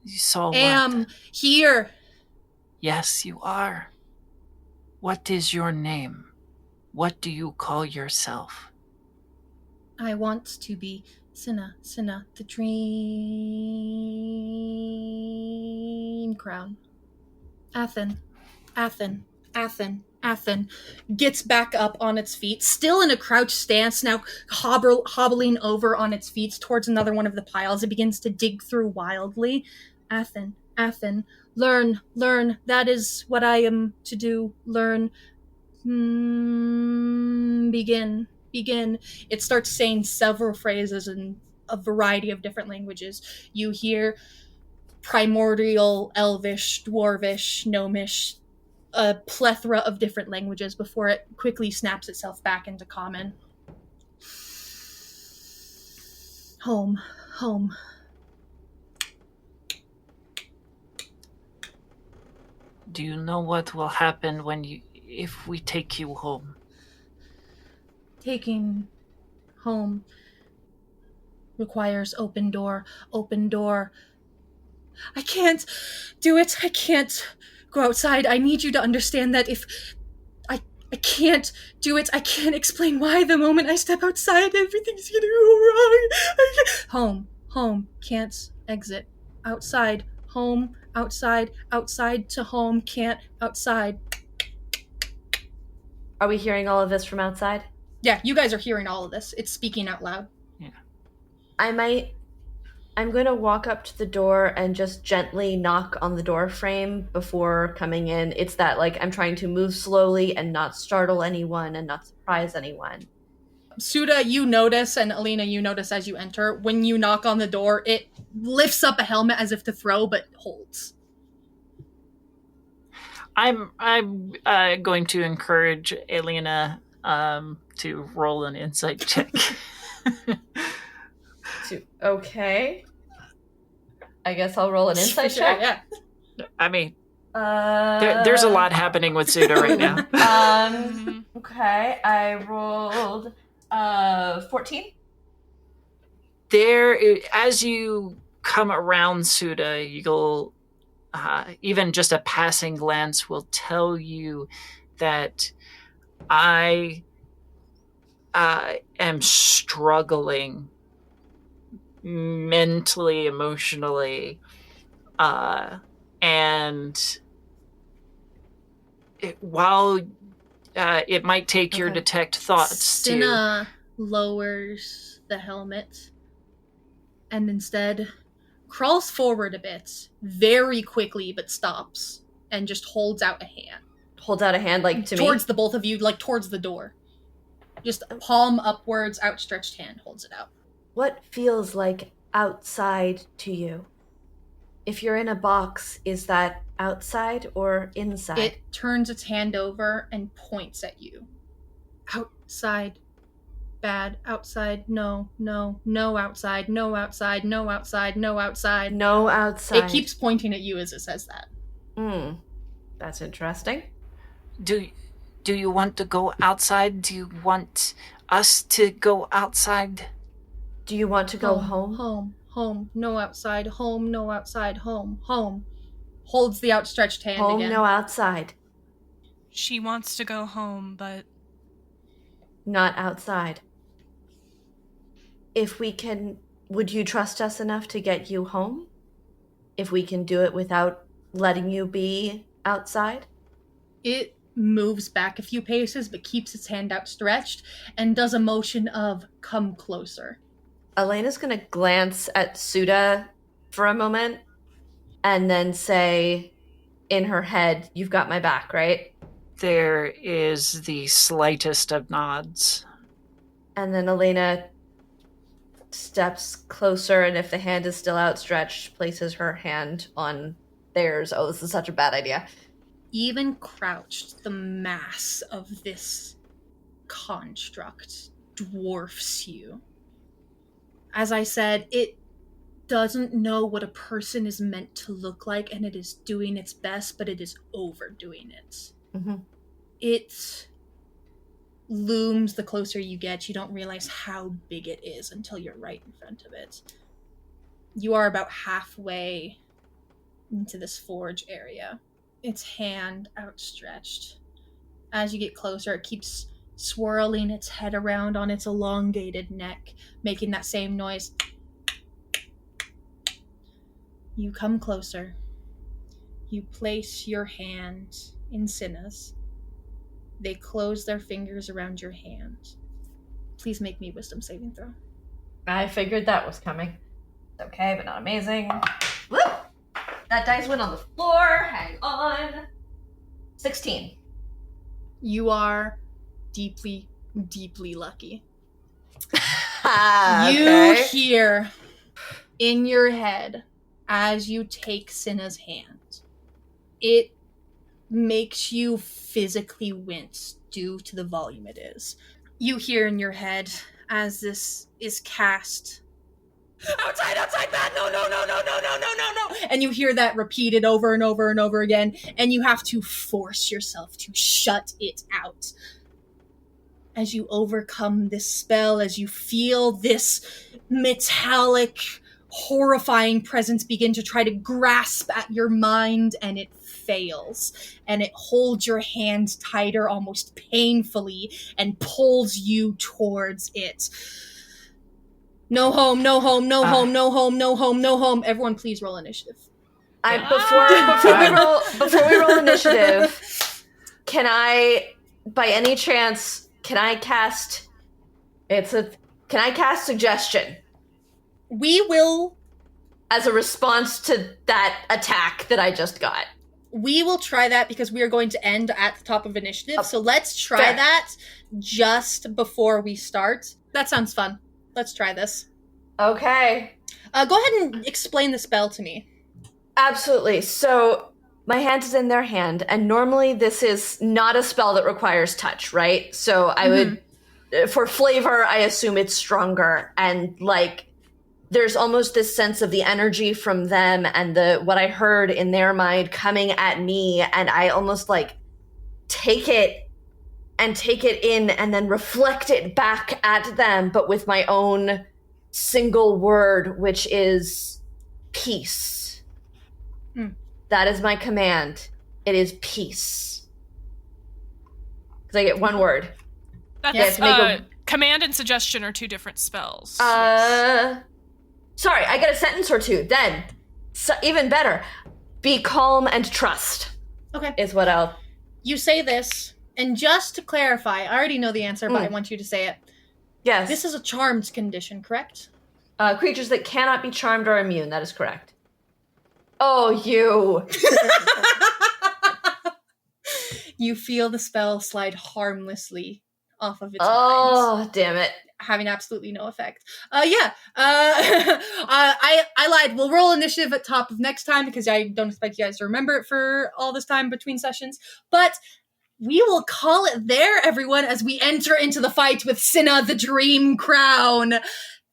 [SPEAKER 7] You saw what?
[SPEAKER 1] Am here.
[SPEAKER 7] Yes, you are. What is your name? What do you call yourself?
[SPEAKER 1] I want to be Cinna, the Dreamcrown. Athen. Gets back up on its feet, still in a crouched stance, now hobbling over on its feet towards another one of the piles. It begins to dig through wildly. Athen. Learn. That is what I am to do. Learn. Begin. It starts saying several phrases in a variety of different languages. You hear primordial, elvish, dwarvish, gnomish, a plethora of different languages before it quickly snaps itself back into common. Home.
[SPEAKER 7] Do you know what will happen if we take you home?
[SPEAKER 1] Taking home requires open door. I can't do it. I can't go outside. I need you to understand that if I can't do it, I can't explain why the moment I step outside, everything's gonna go wrong. Home, can't exit. Outside, home, outside to home, can't, outside.
[SPEAKER 3] Are we hearing all of this from outside?
[SPEAKER 1] Yeah, you guys are hearing all of this. It's speaking out loud.
[SPEAKER 7] Yeah.
[SPEAKER 3] I'm going to walk up to the door and just gently knock on the door frame before coming in. It's that, like, I'm trying to move slowly and not startle anyone and not surprise anyone.
[SPEAKER 1] Suda, you notice, and Alina, you notice as you enter, when you knock on the door, it lifts up a helmet as if to throw, but holds.
[SPEAKER 7] I'm going to encourage Alina to roll an insight check.
[SPEAKER 3] Okay. I guess I'll roll an insight check.
[SPEAKER 1] Yeah.
[SPEAKER 7] I mean, there's a lot happening with Suda right now.
[SPEAKER 3] Okay, I rolled 14.
[SPEAKER 7] As you come around Suda, you'll even just a passing glance will tell you that I am struggling mentally, emotionally, and while it might take your detect thoughts
[SPEAKER 1] Cinna lowers the helmet and instead crawls forward a bit, very quickly, but stops and just holds out a hand.
[SPEAKER 3] Holds out a hand, like, to me?
[SPEAKER 1] Towards the both of you, like towards the door. Just palm upwards, outstretched hand holds it out.
[SPEAKER 3] What feels like outside to you? If you're in a box, is that outside or inside?
[SPEAKER 1] It turns its hand over and points at you. Outside. Bad. Outside. No. Outside. No outside. No outside. No outside.
[SPEAKER 3] No outside.
[SPEAKER 1] It keeps pointing at you as it says that.
[SPEAKER 3] That's interesting.
[SPEAKER 7] Do you want to go outside? Do you want us to go outside?
[SPEAKER 3] Do you want to go home?
[SPEAKER 1] Home. No outside. Home. No outside. Home. Holds the outstretched hand
[SPEAKER 3] home,
[SPEAKER 1] again.
[SPEAKER 3] No outside.
[SPEAKER 4] She wants to go home, but
[SPEAKER 3] not outside. If we can, would you trust us enough to get you home? If we can do it without letting you be outside?
[SPEAKER 1] It moves back a few paces, but keeps its hand outstretched and does a motion of come closer.
[SPEAKER 3] Elena's going to glance at Suda for a moment and then say in her head, "You've got my back, right?"
[SPEAKER 7] There is the slightest of nods.
[SPEAKER 3] And then Elena steps closer, and if the hand is still outstretched, places her hand on theirs. Oh, this is such a bad idea.
[SPEAKER 1] Even crouched, the mass of this construct dwarfs you. As I said, it doesn't know what a person is meant to look like, and it is doing its best, but it is overdoing it.
[SPEAKER 3] Mm-hmm.
[SPEAKER 1] It looms the closer you get. You don't realize how big it is until you're right in front of it. You are about halfway into this forge area. Its hand outstretched. As you get closer, it keeps swirling its head around on its elongated neck, making that same noise. You come closer. You place your hand in Cinna's. They close their fingers around your hand. Please make me wisdom saving throw.
[SPEAKER 3] I figured that was coming. Okay, but not amazing. Woo! That dice went on the floor. Hang on. 16.
[SPEAKER 1] You are deeply, deeply lucky.
[SPEAKER 3] Okay.
[SPEAKER 1] You hear in your head as you take Cinna's hand. It makes you physically wince due to the volume it is. You hear in your head as this is cast. Outside, bad, no. And you hear that repeated over and over and over again, and you have to force yourself to shut it out. As you overcome this spell, as you feel this metallic, horrifying presence begin to try to grasp at your mind, and it fails. And it holds your hand tighter, almost painfully, and pulls you towards it. No home. Everyone please roll initiative.
[SPEAKER 3] Before we roll initiative, can I, by any chance, can I cast suggestion?
[SPEAKER 1] We will,
[SPEAKER 3] as a response to that attack that I just got.
[SPEAKER 1] We will try that because we are going to end at the top of initiative.
[SPEAKER 3] Oh,
[SPEAKER 1] so let's try
[SPEAKER 3] fair.
[SPEAKER 1] that just before we start. That sounds fun. Let's try this.
[SPEAKER 3] Okay.
[SPEAKER 1] Go ahead and explain the spell to me.
[SPEAKER 3] Absolutely. So my hand is in their hand, and normally this is not a spell that requires touch, right? So I would, for flavor, I assume it's stronger, and like there's almost this sense of the energy from them and what I heard in their mind coming at me, and I almost like take it in and then reflect it back at them, but with my own single word, which is peace. That is my command. It is peace. Because I get one word.
[SPEAKER 4] That's
[SPEAKER 3] Yeah,
[SPEAKER 4] command and suggestion are two different spells.
[SPEAKER 3] Sorry, I get a sentence or two. Then, even better, be calm and trust.
[SPEAKER 1] Okay.
[SPEAKER 3] Is what I'll...
[SPEAKER 1] You say this, and just to clarify, I already know the answer, but I want you to say it.
[SPEAKER 3] Yes.
[SPEAKER 1] This is a charmed condition, correct?
[SPEAKER 3] Creatures that cannot be charmed or immune. That is correct. Oh, you.
[SPEAKER 1] You feel the spell slide harmlessly off of its mind.
[SPEAKER 3] Oh, damn it.
[SPEAKER 1] Having absolutely no effect. I lied. We'll roll initiative at top of next time because I don't expect you guys to remember it for all this time between sessions. But we will call it there, everyone, as we enter into the fight with Cinna the Dreamcrown.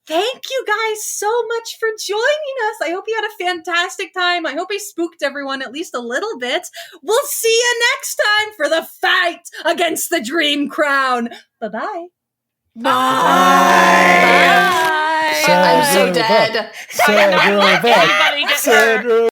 [SPEAKER 1] Thank you guys so much for joining us. I hope you had a fantastic time. I hope I spooked everyone at least a little bit. We'll see you next time for the fight against the Dreamcrown. Bye-bye.
[SPEAKER 3] Bye. I'm so dead.
[SPEAKER 4] Everybody get hurt.